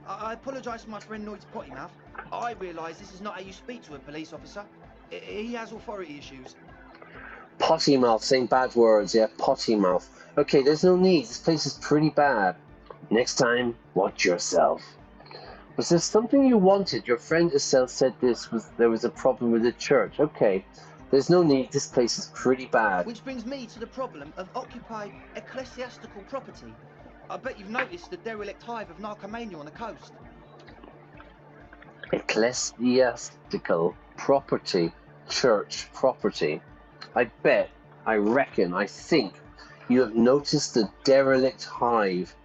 I apologise for my friend Noid's potty mouth. I realise this is not how you speak to a police officer. He has authority issues. Potty mouth, saying bad words, yeah, potty mouth. Okay, there's no need. This place is pretty bad. Next time, watch yourself. Was there something you wanted? Your friend Estelle said there was a problem with the church. Okay, there's no need. This place is pretty bad. Which brings me to the problem of occupied ecclesiastical property. I bet you've noticed the derelict hive of narcomania on the coast. Ecclesiastical property, church property. I bet, I reckon, I think you have noticed the derelict hive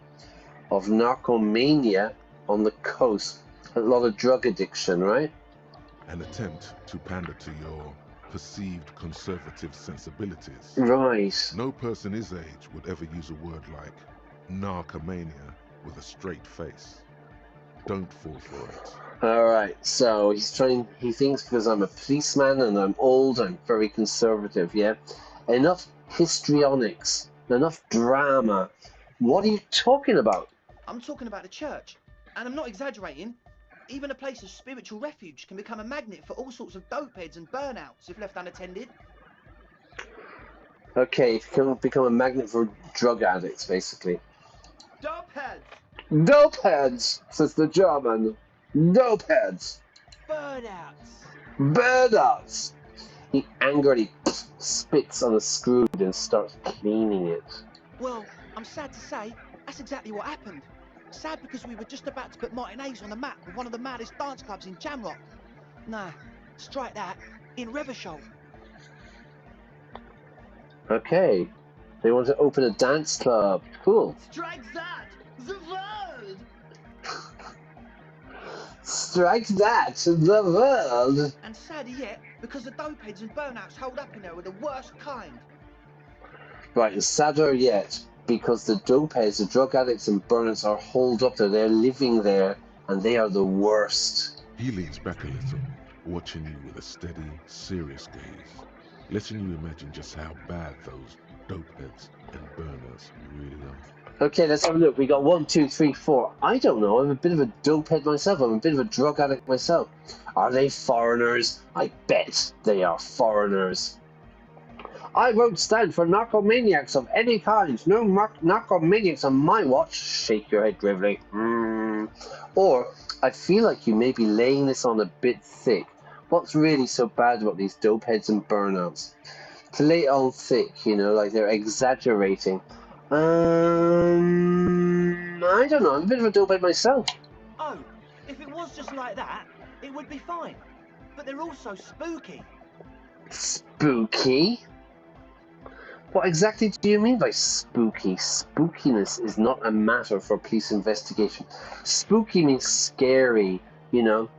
of narcomania on the coast. A lot of drug addiction, right? An attempt to pander to your perceived conservative sensibilities. Right. No person his age would ever use a word like narcomania with a straight face. Don't fall for it. Alright, so he thinks because I'm a policeman and I'm old, I'm very conservative, yeah? Enough histrionics, enough drama. What are you talking about? I'm talking about the church. And I'm not exaggerating. Even a place of spiritual refuge can become a magnet for all sorts of dopeheads and burnouts if left unattended. Okay, it can become a magnet for drug addicts, basically. Dopeheads! Dopeheads, says the German. Dopeheads. Burnouts! Burnouts. He angrily spits on a screw and starts cleaning it. Well, I'm sad to say, that's exactly what happened. Sad because we were just about to put Martinez on the map with one of the maddest dance clubs in Jamrock. Nah, strike that, in Reversholt. Okay, they want to open a dance club. Cool. Strike that, the world! Strike that, the world. And sadder yet, because the dopeheads and burnouts hold up in there are the worst kind. Right, and sadder yet, because the dopeheads, the drug addicts and burnouts are holed up there. They're living there, and they are the worst. He leans back a little, watching you with a steady, serious gaze, letting you imagine just how bad those dopeheads and burners really are. Okay, let's have a look. We got 1, 2, 3, 4. I don't know. I'm a bit of a dopehead myself. I'm a bit of a drug addict myself. Are they foreigners? I bet they are foreigners. I won't stand for narcomaniacs of any kind. No narcomaniacs on my watch. Shake your head gravely. Or, I feel like you may be laying this on a bit thick. What's really so bad about these dope heads and burnouts? To lay it on thick, you know, like they're exaggerating. I don't know, I'm a bit of a dope head myself. Oh, if it was just like that, it would be fine. But they're also spooky. Spooky? What exactly do you mean by spooky? Spookiness is not a matter for police investigation. Spooky means scary, you know.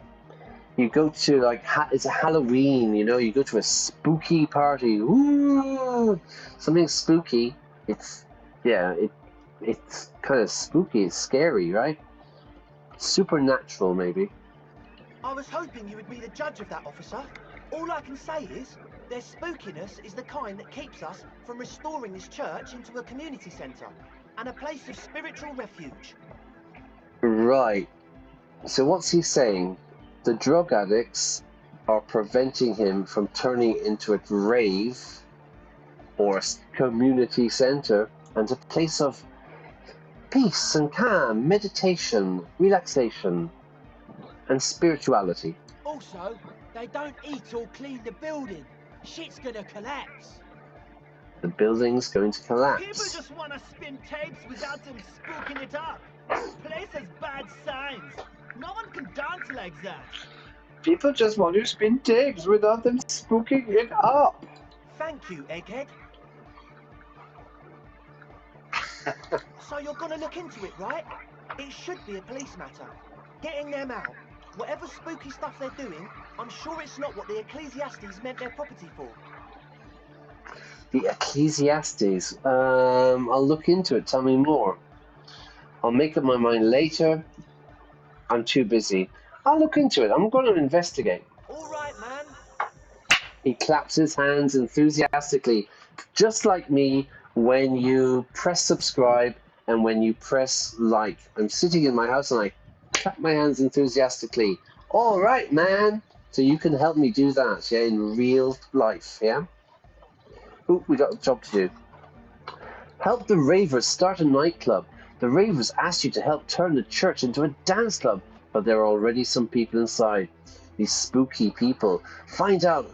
You go to, like, it's a Halloween, you know, you go to a spooky party. Ooh! Something spooky. It's kind of spooky, it's scary, right? Supernatural, maybe. I was hoping you would be the judge of that, officer. All I can say is, their spookiness is the kind that keeps us from restoring this church into a community centre and a place of spiritual refuge. Right. So what's he saying? The drug addicts are preventing him from turning it into a rave or a community centre and a place of peace and calm, meditation, relaxation, and spirituality. Also, they don't eat or clean the building. Shit's gonna collapse. The building's going to People collapse. just want to spin tapes without them spooking it up. Place has bad signs. No one can dance like that. People just want to spin tapes without them spooking it up. Thank you, Egghead. So you're gonna look into it, right? It should be a police matter. Getting them out. Whatever spooky stuff they're doing, I'm sure it's not what the Ecclesiastes meant their property for. The Ecclesiastes. I'll look into it. Tell me more. I'll make up my mind later. I'm too busy. I'll look into it. I'm going to investigate. All right, man. He claps his hands enthusiastically, just like me when you press subscribe and when you press like. I'm sitting in my house and I clap my hands enthusiastically. All right, man. So you can help me do that, yeah, in real life, yeah? Ooh, we got a job to do. Help the ravers start a nightclub. The ravers asked you to help turn the church into a dance club, but there are already some people inside. These spooky people. Find out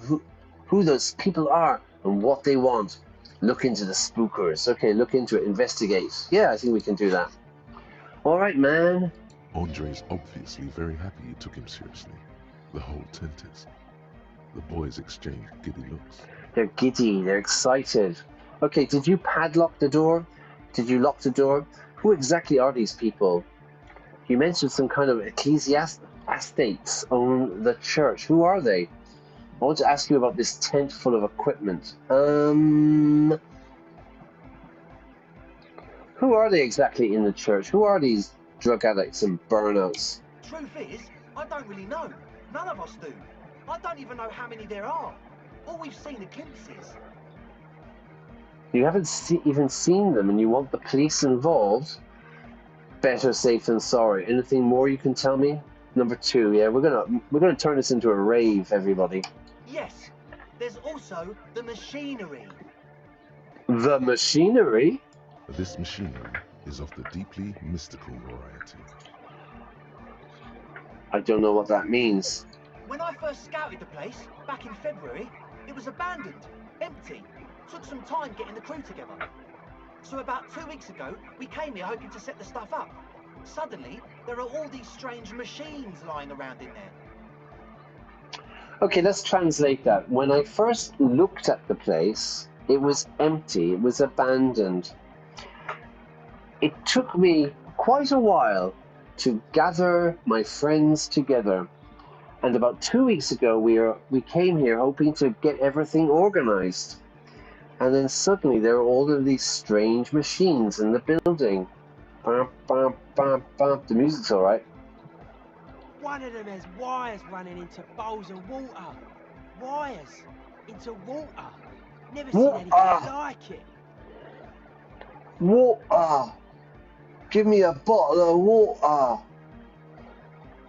who those people are and what they want. Look into the spookers. Okay, look into it. Investigate. Yeah, I think we can do that. All right, man. Andre's obviously very happy you took him seriously. The whole tent is. The boys exchange giddy looks. They're giddy. They're excited. Okay, did you padlock the door? Did you lock the door? Who exactly are these people? You mentioned some kind of ecclesiastics own the church. Who are they? I want to ask you about this tent full of equipment. Who are they exactly in the church? Who are these drug addicts and burnouts? Truth is, I don't really know. None of us do. I don't even know how many there are. All we've seen are glimpses. You haven't even seen them and you want the police involved? Better safe than sorry. Anything more you can tell me? Number 2, yeah, we're gonna turn this into a rave, everybody. Yes, there's also the machinery. The machinery? This machinery is of the deeply mystical variety. I don't know what that means. When I first scouted the place, back in February, it was abandoned, empty. Took some time getting the crew together. So about 2 weeks ago, we came here hoping to set the stuff up. Suddenly, there are all these strange machines lying around in there. Okay, let's translate that. When I first looked at the place, it was empty, it was abandoned. It took me quite a while to gather my friends together. And about 2 weeks ago, we came here hoping to get everything organized. And then suddenly there are all of these strange machines in the building. Bam, bam, bam, bam. The music's all right. One of them has wires running into bowls of water. Wires into water. Never seen anything like it. Water. Give me a bottle of water.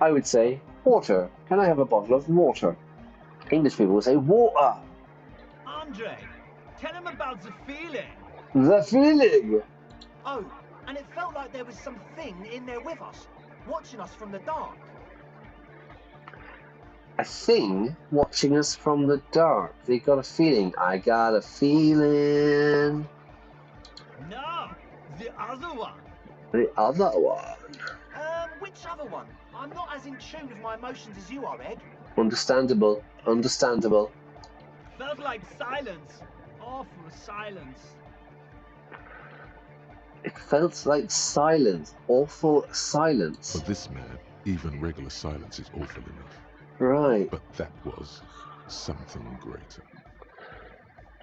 I would say water. Can I have a bottle of water? English people will say water. Andre, tell him about the feeling. The feeling. Oh, and it felt like there was something in there with us. watching us from the dark. A thing watching us from the dark. They got a feeling. I got a feeling. No, the other one. The other one. Which other one? I'm not as in tune with my emotions as you are, Ed. Understandable. Understandable. Felt like silence. Awful silence. It felt like silence. Awful silence. For this man, even regular silence is awful enough. Right. But that was something greater.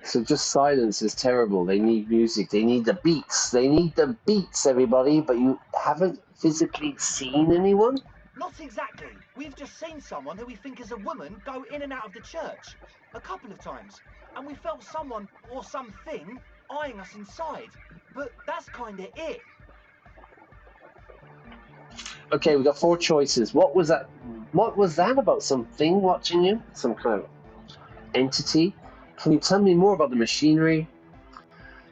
So just silence is terrible. They need music. They need the beats. They need the beats, everybody. But you haven't physically seen anyone? Not exactly. We've just seen someone who we think is a woman go in and out of the church a couple of times. And we felt someone or something eyeing us inside. But that's kind of it. Okay, we got 4 choices. What was that? What was that about? Something watching you? Some kind of entity? Can you tell me more about the machinery?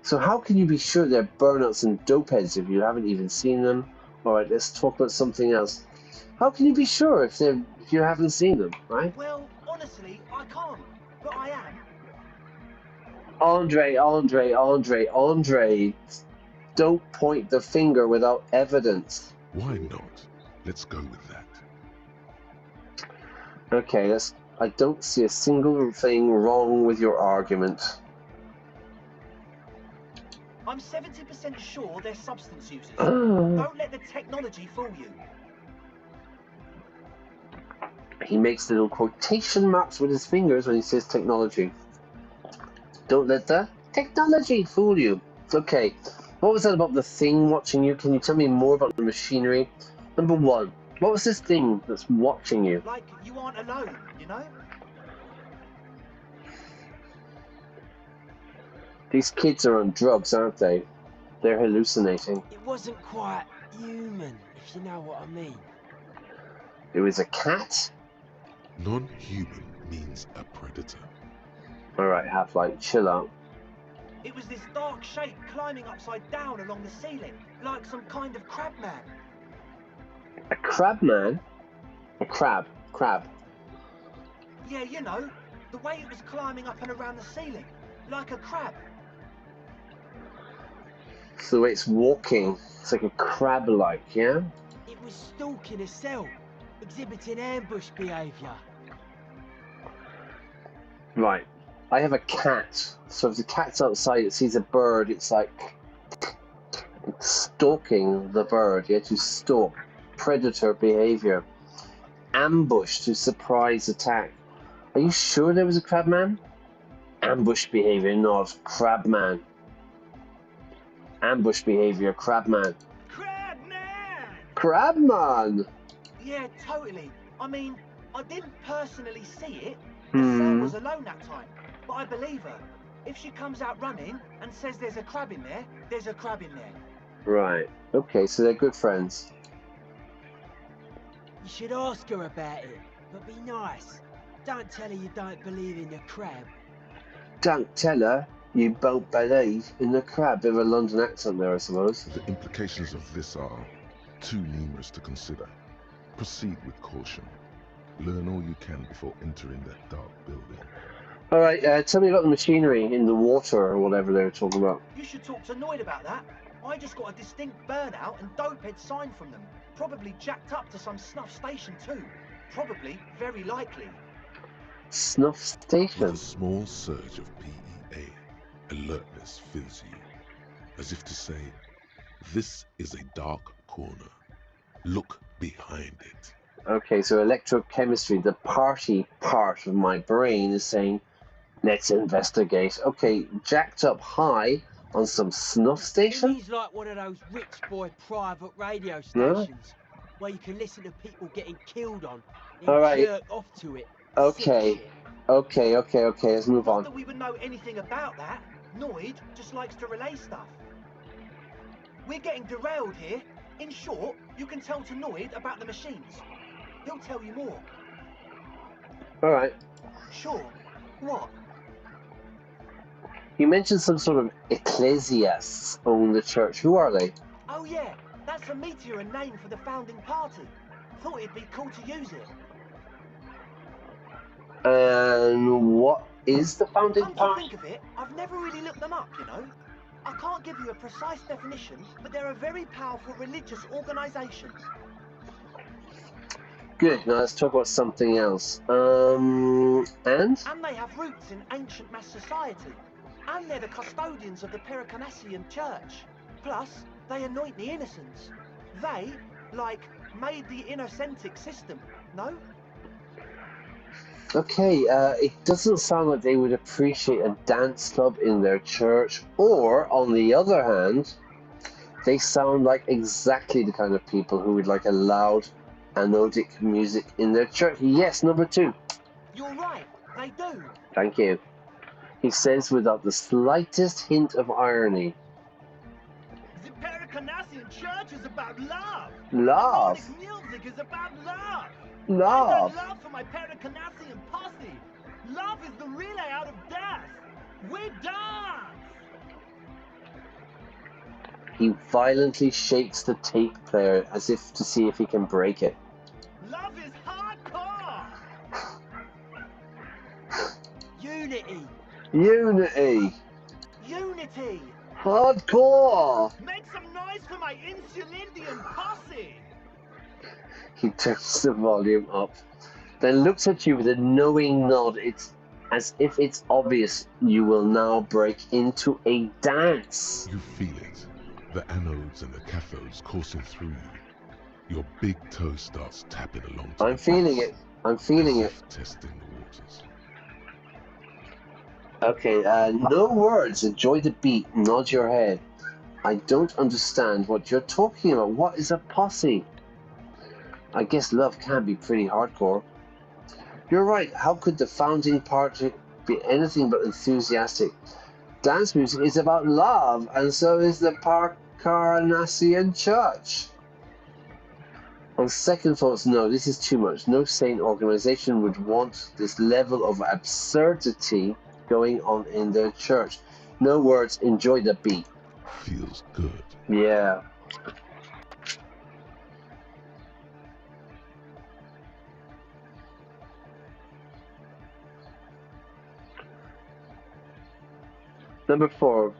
So how can you be sure they're burnouts and dopeheads if you haven't even seen them? Alright, let's talk about something else. How can you be sure if you haven't seen them, right? Well, honestly, I can't. But I am. Andre. Don't point the finger without evidence. Why not? Let's go with that. Okay, I don't see a single thing wrong with your argument. I'm 70% sure they're substance users. Don't let the technology fool you. He makes little quotation marks with his fingers when he says technology. Don't let the technology fool you. Okay, what was that about the thing watching you? Can you tell me more about the machinery? Number 1, what was this thing that's watching you? Like you aren't alone, you know? These kids are on drugs, aren't they? They're hallucinating. It wasn't quite human, if you know what I mean. It was a cat? Non-human means a predator. Alright, Half-Light, chill out. It was this dark shape climbing upside down along the ceiling, like some kind of crab man. A crab man? A crab. Yeah, you know, the way it was climbing up and around the ceiling, like a crab. So the way it's walking, it's like a crab-like, yeah? It was stalking a cell, exhibiting ambush behaviour. Right. I have a cat. So if the cat's outside, it sees a bird, it's like stalking the bird. Yeah, to stalk. Predator behavior. Ambush, to surprise attack. Are you sure there was a crab man? Ambush behavior, not crab man. Ambush behavior, crab man. Crab man! Crab man! Yeah, totally. I mean, I didn't personally see it. The cell was alone that time. But I believe her. If she comes out running and says there's a crab in there, there's a crab in there. Right. Okay, so they're good friends. You should ask her about it, but be nice. Don't tell her you don't believe in the crab. Don't tell her you don't believe in the crab. Bit of a London accent there, I suppose. The implications of this are too numerous to consider. Proceed with caution. Learn all you can before entering that dark building. Alright, tell me about the machinery in the water or whatever they were talking about. You should talk to Noid about that. I just got a distinct burnout and dopehead sign from them. Probably jacked up to some snuff station too. Probably, very likely. Snuff station? With a small surge of PEA, alertness fills you, as if to say, this is a dark corner. Look behind it. Okay, so electrochemistry, the party part of my brain is saying, let's investigate. Okay, jacked up high on some snuff It station? means like one of those rich boy private radio stations where you can listen to people getting killed on and Alright. jerk off to it. Okay. Sick shit. Okay, let's move Not on. that we would know anything about that. Noid just likes to relay stuff. We're getting derailed here. In short, you can tell to Noid about the machines. He'll tell you more. Alright. Sure. What? You mentioned some sort of ecclesiasts own the church. Who are they? Oh yeah, That's a meteor name for the founding party. Thought it'd be cool to use it. And what is the founding Come to party? think of it, I've never really looked them up, you know. I can't give you a precise definition, but they're a very powerful religious organisation. Good, now let's talk about something else. And they have roots in ancient mass society. And they're the custodians of the Pericarnassian church. Plus, they anoint the innocents. They, like, made the innocentic system, no? Okay, it doesn't sound like they would appreciate a dance club in their church, or, on the other hand, they sound like exactly the kind of people who would like a loud, anodic music in their church. Yes, number 2. You're right, they do. Thank you. He says without the slightest hint of irony. The Pericarnassian church is about love. Love? Melodic music is about love. Love? I got love for my Pericarnassian posse. Love is the relay out of death. We dance. He violently shakes the tape player as if to see if he can break it. Love is hardcore. Unity. Unity! Unity! Hardcore! Make some noise for my Insulindian posse. He turns the volume up, then looks at you with a knowing nod. It's as if it's obvious you will now break into a dance. You feel it. The anodes and the cathodes coursing through you. Your big toe starts tapping along to I'm the feeling bass, it. I'm feeling as it. if testing the waters. Okay, no words. Enjoy the beat. Nod your head. I don't understand what you're talking about. What is a posse? I guess love can be pretty hardcore. You're right. How could the founding party be anything but enthusiastic? Dance music is about love, and so is the Pericarnassian church. On second thoughts, no, this is too much. No sane organization would want this level of absurdity going on in their church. No words, enjoy the beat. Feels good. Yeah. Number 4.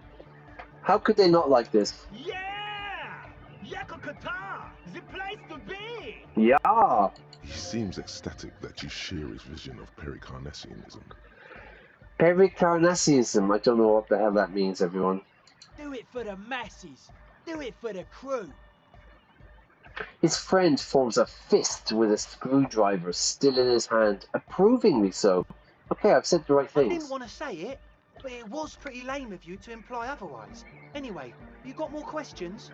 How could they not like this? Yeah! Yakokata! The place to be! Yeah. He seems ecstatic that you share his vision of Pericarnassianism. Pericarnassianism. I don't know what the hell that means, everyone. Do it for the masses. Do it for the crew. His friend forms a fist with a screwdriver still in his hand, approvingly so. Okay, I've said the right I didn't things. want to say it, but it was pretty lame of you to imply otherwise. Anyway, you got more questions?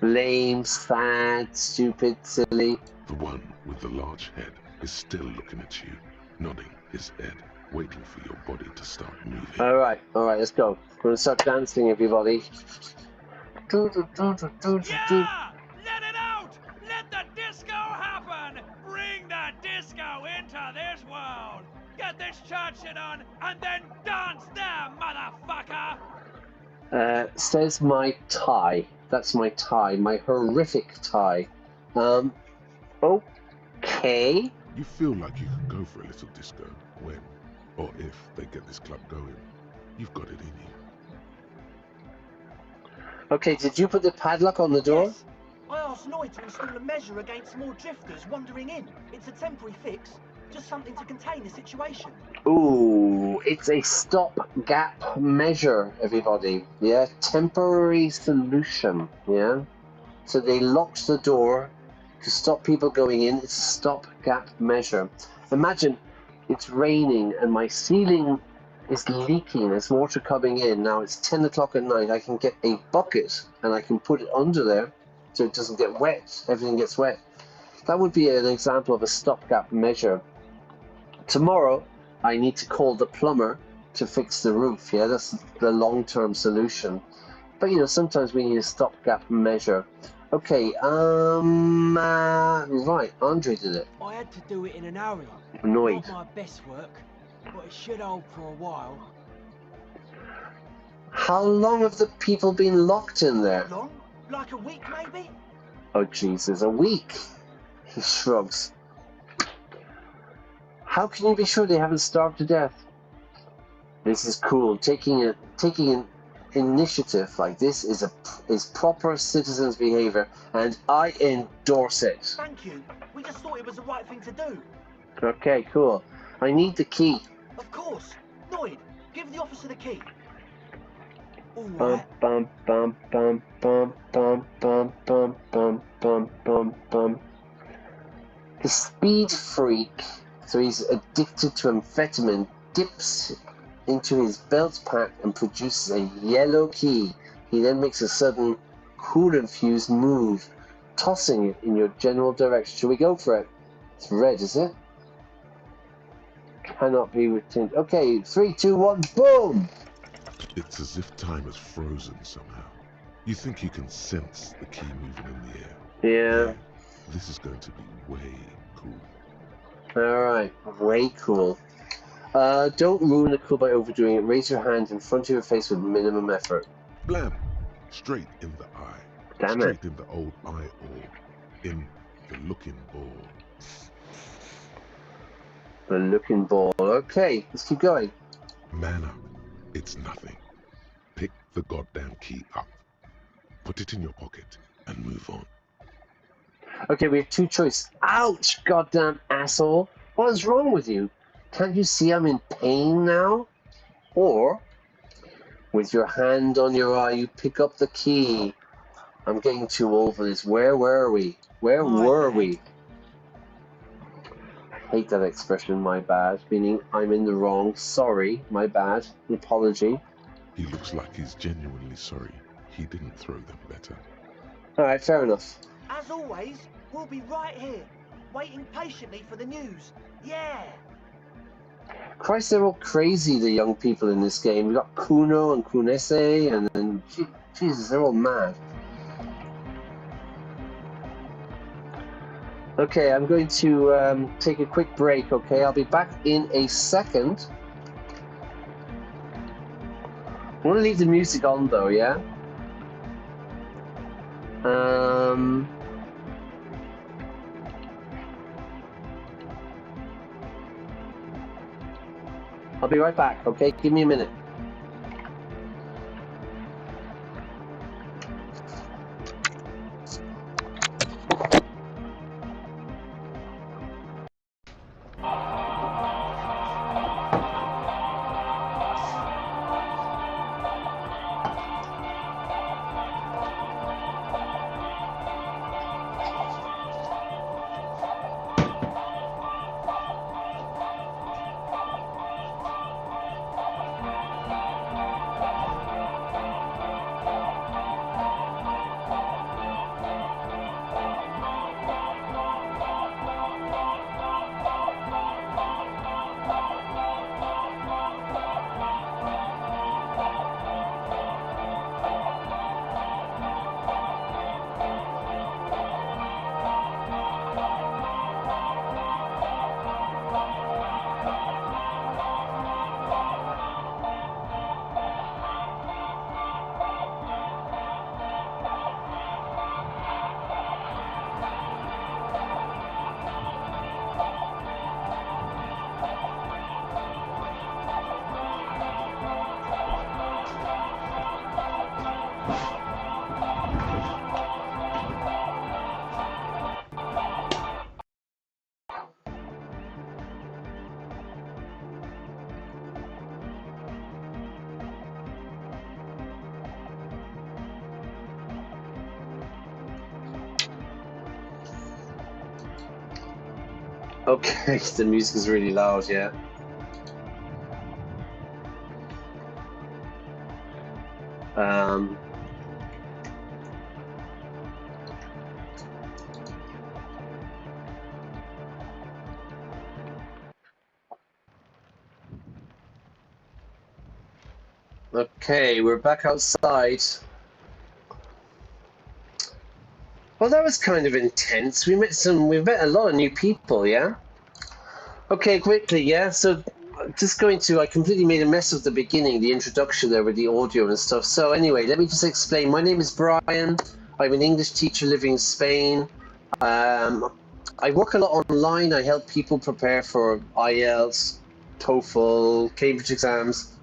Lame, sad, stupid, silly. The one with the large head is still looking at you, nodding his head, waiting for your body to start moving. Alright, let's go. We're gonna start dancing, everybody. Yeah! Let it out! Let the disco happen! Bring the disco into this world! Get this church shit on, and then dance there, motherfucker! Says my tie. That's my tie. My horrific tie. Okay. You feel like you could go for a little disco when, or if, they get this club going. You've got it in you. Okay, did you put the padlock on the door? Yes. I asked Noy to install a measure against more drifters wandering in. It's a temporary fix, just something to contain the situation. Ooh, it's a stop-gap measure, everybody. Yeah, temporary solution. Yeah. So they locked the door to stop people going in. It's a stop-gap measure. Imagine it's raining and my ceiling is leaking. There's water coming in. Now it's 10 o'clock at night. I can get a bucket and I can put it under there so it doesn't get wet. Everything gets wet. That would be an example of a stop-gap measure. Tomorrow, I need to call the plumber to fix the roof. Yeah, that's the long-term solution. But you know, sometimes we need a stop-gap measure. Okay, right, Andre did it. I had to do it in an hurry. Annoyed. Not my best work, but it should hold for a while. How long have the people been locked in there? Long? Like a week, maybe? Oh, Jesus, a week? He shrugs. How can you be sure they haven't starved to death? This is cool. Taking an initiative like this is proper citizens' behavior, and I endorse it. Thank you. We just thought it was the right thing to do. Okay, cool. I need the key. Of course. Noid, give the officer the key. All Bum right. bum bum bum bum bum bum bum bum bum bum bum. The speed freak, so he's addicted to amphetamine, dips into his belt pack and produces a yellow key. He then makes a sudden, cool-infused move, tossing it in your general direction. Shall we go for it? It's red, is it? Cannot be retained. Okay, 3, 2, 1, boom! It's as if time has frozen somehow. You think you can sense the key moving in the air. Yeah. This is going to be way cool. Alright, way cool. Don't ruin the cool by overdoing it. Raise your hand in front of your face with minimum effort. Blam! Straight in the eye. Damn Straight it. in the old eye orb. In the looking ball. The looking ball. Okay, let's keep going. Man up. It's nothing. Pick the goddamn key up. Put it in your pocket and move on. Okay, we have two choices. Ouch, goddamn asshole. What is wrong with you? Can't you see I'm in pain now? Or, with your hand on your eye, you pick up the key. I'm getting too old for this. Where were we? Where were we? I hate that expression, my bad, meaning I'm in the wrong. Sorry, my bad. An apology. He looks like he's genuinely sorry. He didn't throw them better. Alright, fair enough. As always, we'll be right here, waiting patiently for the news. Yeah! Christ, they're all crazy, the young people in this game. We've got Kuno and Kunese, and then, Jesus, they're all mad. Okay, I'm going to take a quick break, okay? I'll be back in a second. I'm going to leave the music on, though, yeah? I'll be right back, okay? Give me a minute. Okay, the music is really loud, yeah. Okay, we're back outside. Well, that was kind of intense. We met a lot of new people, yeah? Okay, quickly, yeah? So, I completely made a mess of the beginning, the introduction there with the audio and stuff. So anyway, let me just explain. My name is Brian. I'm an English teacher living in Spain. I work a lot online. I help people prepare for IELTS, TOEFL, Cambridge exams,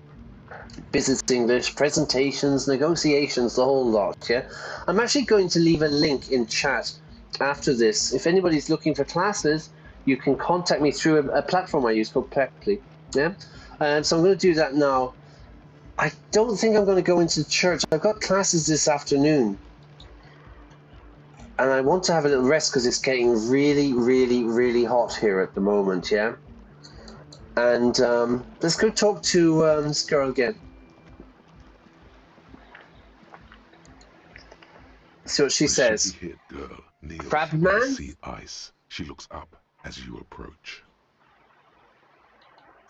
business English, presentations, negotiations, the whole lot, yeah? I'm actually going to leave a link in chat after this. If anybody's looking for classes, you can contact me through a platform I use called Preply, yeah? So I'm going to do that now. I don't think I'm going to go into church. I've got classes this afternoon. And I want to have a little rest because it's getting really, really, really hot here at the moment, yeah? And let's go talk to this girl again. See what she says. The shaggy-haired girl kneels Crab on man? the sea ice. She looks up as you approach.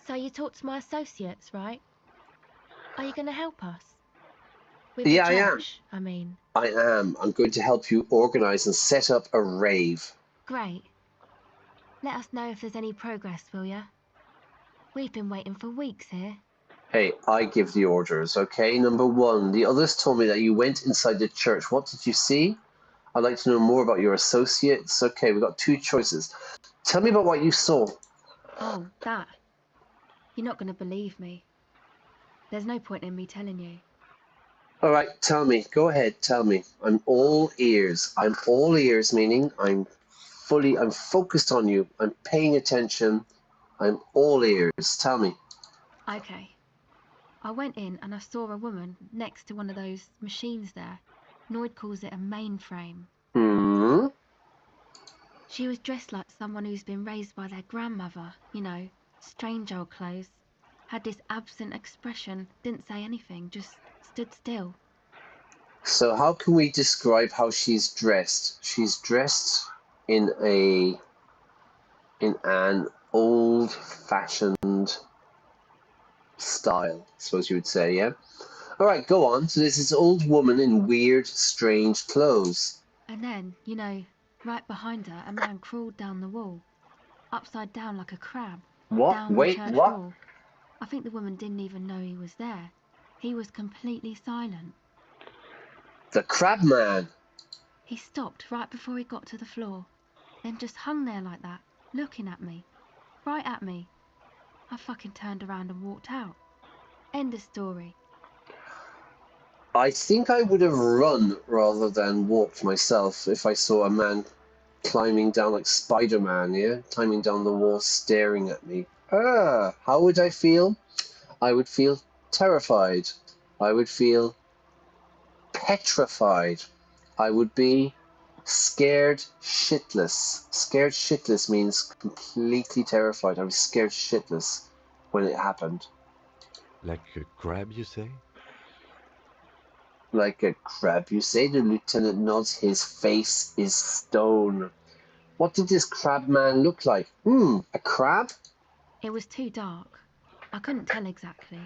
So you talked to my associates, right? Are you going to help us? With Yeah, the I am. church, I mean. I am. I'm going to help you organise and set up a rave. Great. Let us know if there's any progress, will ya? We've been waiting for weeks here. Hey, I give the orders, okay? Number one, the others told me that you went inside the church. What did you see? I'd like to know more about your associates. Okay, we've got two choices. Tell me about what you saw. Oh, that. You're not going to believe me. There's no point in me telling you. All right, tell me. Go ahead, tell me. I'm all ears. I'm all ears, meaning I'm focused on you. I'm paying attention. I'm all ears. Tell me. Okay. I went in and I saw a woman next to one of those machines there. Noid calls it a mainframe. Hmm? She was dressed like someone who's been raised by their grandmother, you know, strange old clothes. Had this absent expression, didn't say anything, just stood still. So how can we describe how she's dressed? She's dressed in an old-fashioned style, I suppose you would say, yeah? All right, go on. So there's this old woman in weird, strange clothes. And then, you know, right behind her, a man crawled down the wall, upside down like a crab. What? Down Wait, the church what? wall. I think the woman didn't even know he was there. He was completely silent. The crab man. He stopped right before he got to the floor, then just hung there like that, looking at me. Right at me. I fucking turned around and walked out. End of story. I think I would have run rather than walked myself if I saw a man climbing down like Spider-Man, yeah? Climbing down the wall, staring at me. How would I feel? I would feel terrified. I would feel petrified. I would be scared shitless. Scared shitless means completely terrified. I was scared shitless when it happened. Like a crab, you say? Like a crab, you say? The lieutenant nods. His face is stone. What did this crab man look like? A crab? It was too dark. I couldn't tell exactly.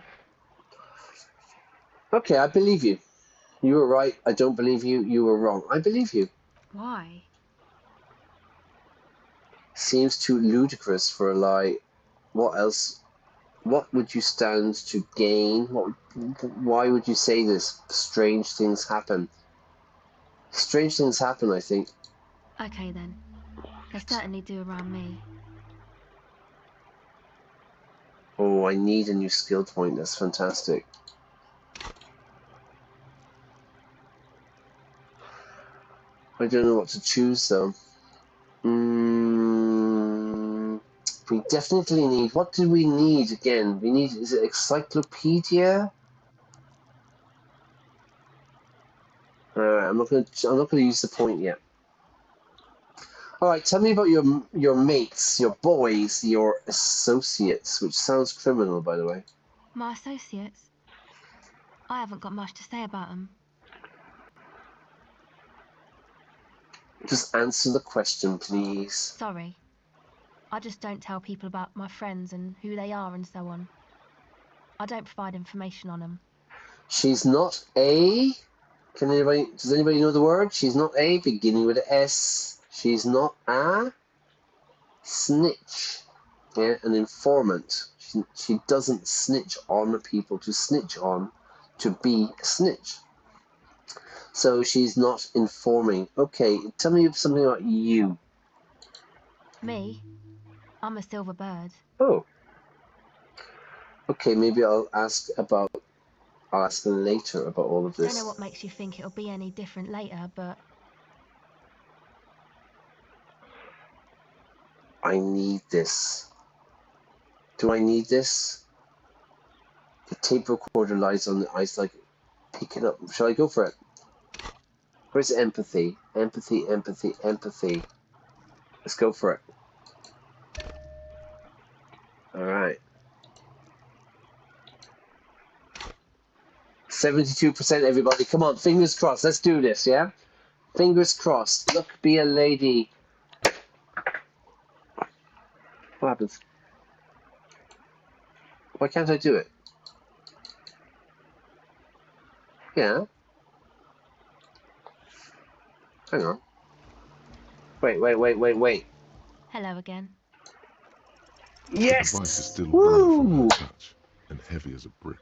Okay, I believe you. You were right. I don't believe you. You were wrong. I believe you. Why? Seems too ludicrous for a lie. What else? What would you stand to gain? Why would you say this? Strange things happen. Strange things happen, I think. Okay then. They certainly do around me. Oh, I need a new skill point. That's fantastic. I don't know what to choose, though. We definitely need... What do we need again? We need... Is it encyclopedia? Alright, I'm not gonna use the point yet. Alright, tell me about your mates, your boys, your associates, which sounds criminal, by the way. My associates? I haven't got much to say about them. Just answer the question, please. Sorry. I just don't tell people about my friends and who they are and so on. I don't provide information on them. She's not a... Does anybody know the word? She's not a, beginning with an S. She's not a snitch. Yeah, an informant. She doesn't snitch on people. To snitch on, to be a snitch. So she's not informing. Okay, tell me something about you. Me? I'm a silver bird. Oh. Okay, maybe I'll ask later about all of this. Don't know what makes you think it'll be any different later, but... I need this. Do I need this? The tape recorder lies on the ice, like, pick it up. Shall I go for it? Where's empathy? Empathy, empathy, empathy. Let's go for it. Alright. 72% everybody. Come on, fingers crossed. Let's do this, yeah? Fingers crossed. Look, be a lady. What happens? Why can't I do it? Yeah. Hang on. Wait. Hello again. Yes! The device is still Woo! warm from her touch and heavy as a brick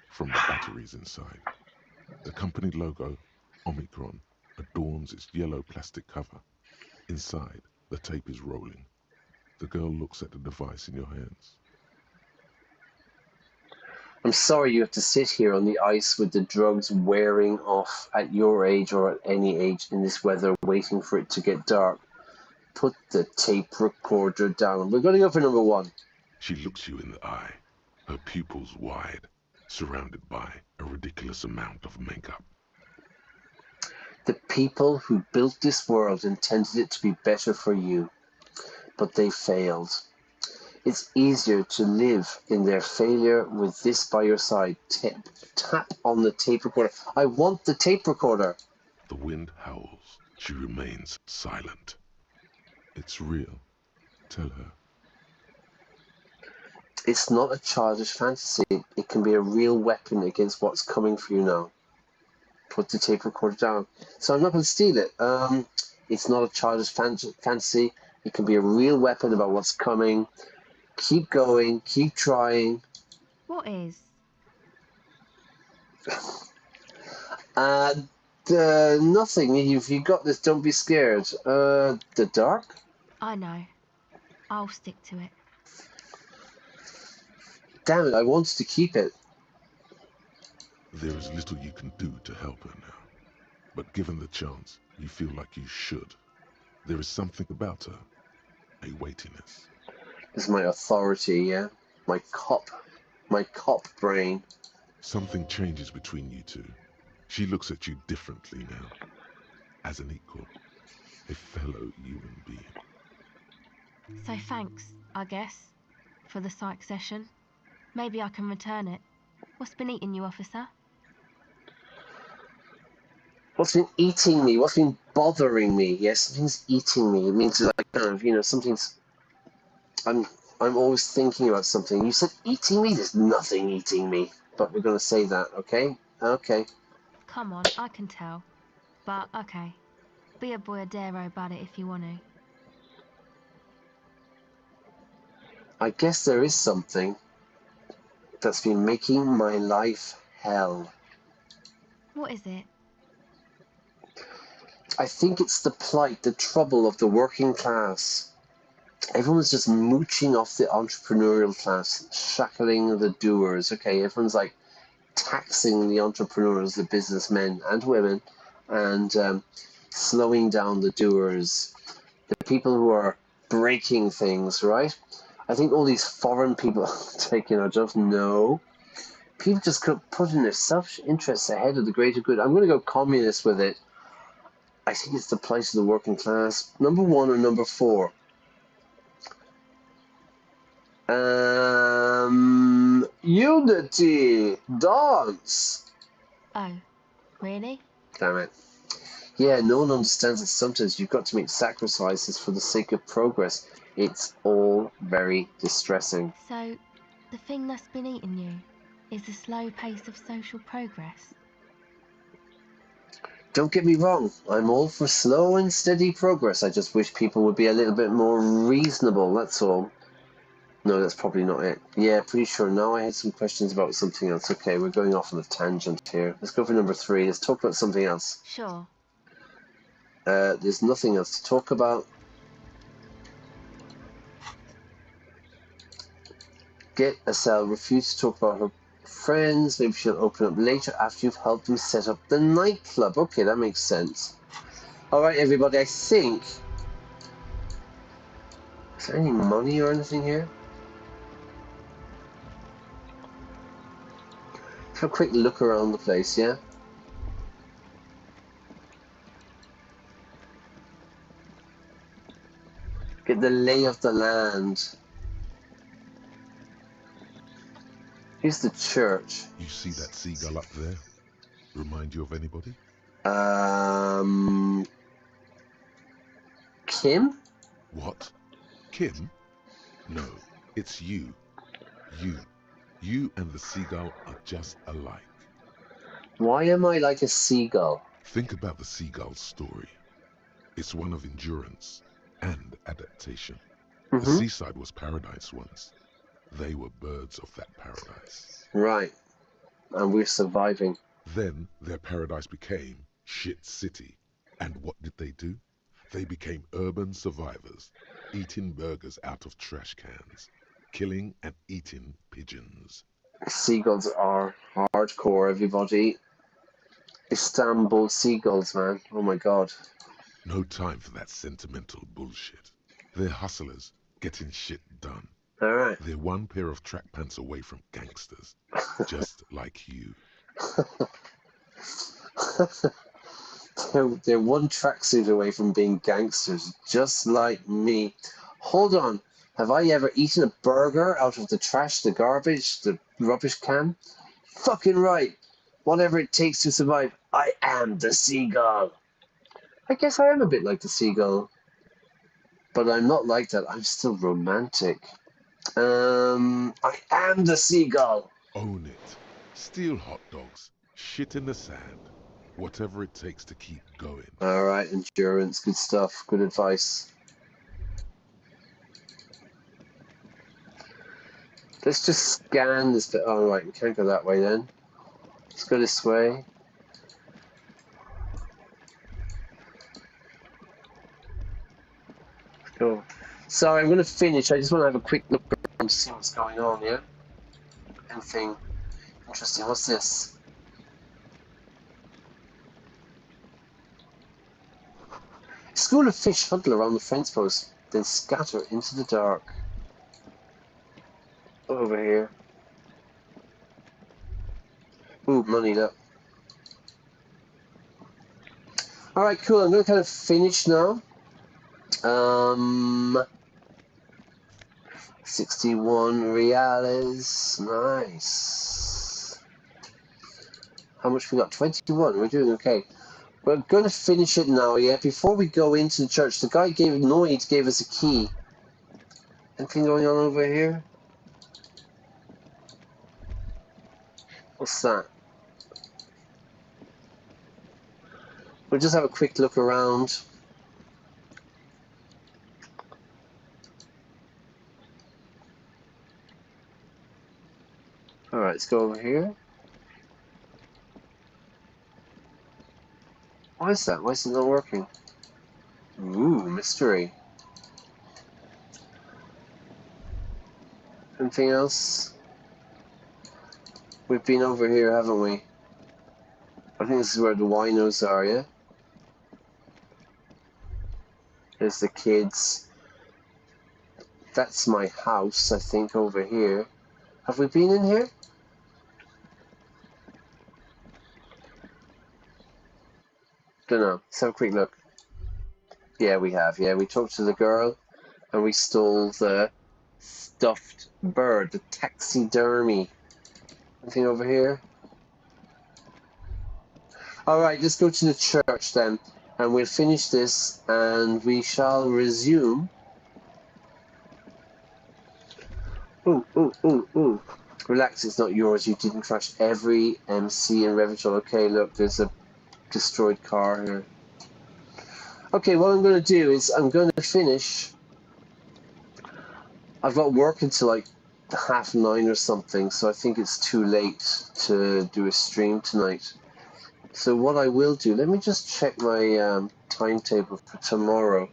from the batteries inside. The company logo, Omicron, adorns its yellow plastic cover. Inside, the tape is rolling. The girl looks at the device in your hands. I'm sorry you have to sit here on the ice with the drugs wearing off at your age or at any age in this weather, waiting for it to get dark. Put the tape recorder down. We're going to go for number one. She looks you in the eye, her pupils wide, surrounded by a ridiculous amount of makeup. The people who built this world intended it to be better for you, but they failed. It's easier to live in their failure with this by your side. Tap on the tape recorder. I want the tape recorder. The wind howls. She remains silent. It's real. Tell her. It's not a childish fantasy. It can be a real weapon against what's coming for you now. Put the tape recorder down. So I'm not going to steal it. It's not a childish fantasy. It can be a real weapon about what's coming. Keep going. Keep trying. What is? Nothing. If you got this, don't be scared. The dark? I know. I'll stick to it. Damn it, I wanted to keep it. There is little you can do to help her now. But given the chance, you feel like you should. There is something about her. A weightiness. This is my authority, yeah? My cop brain. Something changes between you two. She looks at you differently now. As an equal. A fellow human being. So thanks, I guess, for the psych session. Maybe I can return it. What's been eating you, officer? What's been eating me? What's been bothering me? Yes, something's eating me. It means like kind of, something's. I'm always thinking about something. You said eating me? There's nothing eating me. But we're gonna say that, okay? Okay. Come on, I can tell. But okay. Be a boyadero about it if you want to. I guess there is something that's been making my life hell. What is it? I think it's the plight, the trouble of the working class. Everyone's just mooching off the entrepreneurial class, shackling the doers. Okay, everyone's like taxing the entrepreneurs, the businessmen and women, and slowing down the doers, the people who are breaking things, right? I think all these foreign people taking our jobs. No. People just putting their self-interests ahead of the greater good. I'm going to go communist with it. I think it's the plight of the working class. Number one or number four? Unity! Dance! Oh, really? Damn it. Yeah, no one understands that sometimes you've got to make sacrifices for the sake of progress. It's all very distressing. So, the thing that's been eating you is the slow pace of social progress? Don't get me wrong, I'm all for slow and steady progress. I just wish people would be a little bit more reasonable, that's all. No, that's probably not it. Yeah, pretty sure. Now I had some questions about something else. Okay, we're going off on a tangent here. Let's go for number 3. Let's talk about something else. Sure. There's nothing else to talk about. Get a cell. Refuse to talk about her friends. Maybe she'll open up later after you've helped them set up the nightclub. Okay, that makes sense. Alright, everybody, I think... Is there any money or anything here? Have a quick look around the place, yeah? Get the lay of the land. Here's the church. You see that seagull up there? Remind you of anybody? Kim? What? Kim? No, it's you. You and the seagull are just alike. Why am I like a seagull? Think about the seagull's story. It's one of endurance and adaptation. The seaside was paradise once. They were birds of that paradise. Right. And we're surviving. Then their paradise became Shit City. And what did they do? They became urban survivors, eating burgers out of trash cans, killing and eating pigeons. Seagulls are hardcore, everybody. Istanbul seagulls, man. Oh my god. No time for that sentimental bullshit. They're hustlers, getting shit done. Alright. They're one pair of track pants away from gangsters, just like you. They're one tracksuit away from being gangsters, just like me. Hold on. Have I ever eaten a burger out of the trash, the garbage, the rubbish can? Fucking right. Whatever it takes to survive, I am the seagull. I guess I am a bit like the seagull. But I'm not like that. I'm still romantic. I am the seagull. Own it. Steal hot dogs. Shit in the sand. Whatever it takes to keep going. Alright, endurance. Good stuff. Good advice. Let's just scan this bit. Oh, right, we can't go that way then. Let's go this way. Let's go. Sorry, I'm going to finish. I just want to have a quick look around to see what's going on, yeah? Anything interesting. What's this? A school of fish huddle around the fence post, then scatter into the dark. Over here. Ooh, money, look. Alright, cool. I'm going to kind of finish now. 61 reales. Nice. How much we got? 21. We're doing okay. We're going to finish it now, yeah? Before we go into the church, the guy Noid gave us a key. Anything going on over here? What's that? We'll just have a quick look around. Alright, let's go over here. Why is that? Why is it not working? Ooh, mystery. Anything else? We've been over here, haven't we? I think this is where the winos are, yeah? There's the kids. That's my house, I think, over here. Have we been in here? Don't know. Let's have a quick look. Yeah, we have. Yeah, we talked to the girl and we stole the stuffed bird, the taxidermy. Anything over here? Alright, let's go to the church then. And we'll finish this and we shall resume. Ooh, ooh, ooh, ooh. Relax, it's not yours. You didn't crash every MC in Revachol. Okay, look, there's a destroyed car here. Okay, what I'm going to do is I'm going to finish. I've got work until like 9:30 or something, so I think it's too late to do a stream tonight. So what I will do, let me just check my timetable for tomorrow.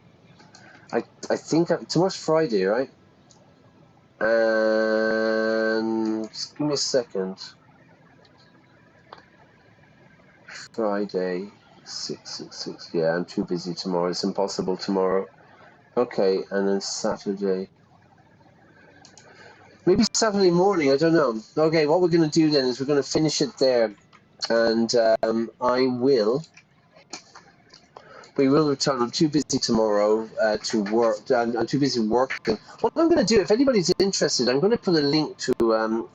I think tomorrow's Friday, right? And give me a second. Friday, 6. Yeah, I'm too busy tomorrow. It's impossible tomorrow. Okay, and then Saturday. Maybe Saturday morning, I don't know. Okay, what we're going to do then is we're going to finish it there. And we will return. I'm too busy tomorrow to work. I'm too busy working. What I'm going to do, if anybody's interested, I'm going to put a link to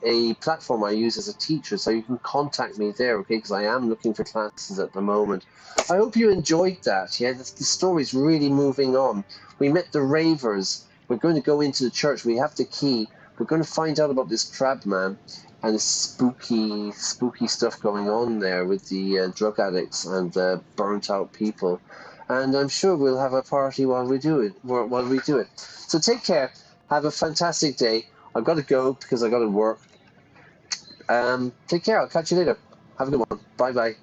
a platform I use as a teacher, so you can contact me there, okay? Because I am looking for classes at the moment. I hope you enjoyed that. Yeah, the story's really moving on. We met the ravers. We're going to go into the church. We have the key. We're going to find out about this crab man and the spooky stuff going on there with the drug addicts and the burnt out people. And I'm sure we'll have a party while we do it. So take care. Have a fantastic day. I've got to go because I've got to work. Take care. I'll catch you later. Have a good one. Bye-bye.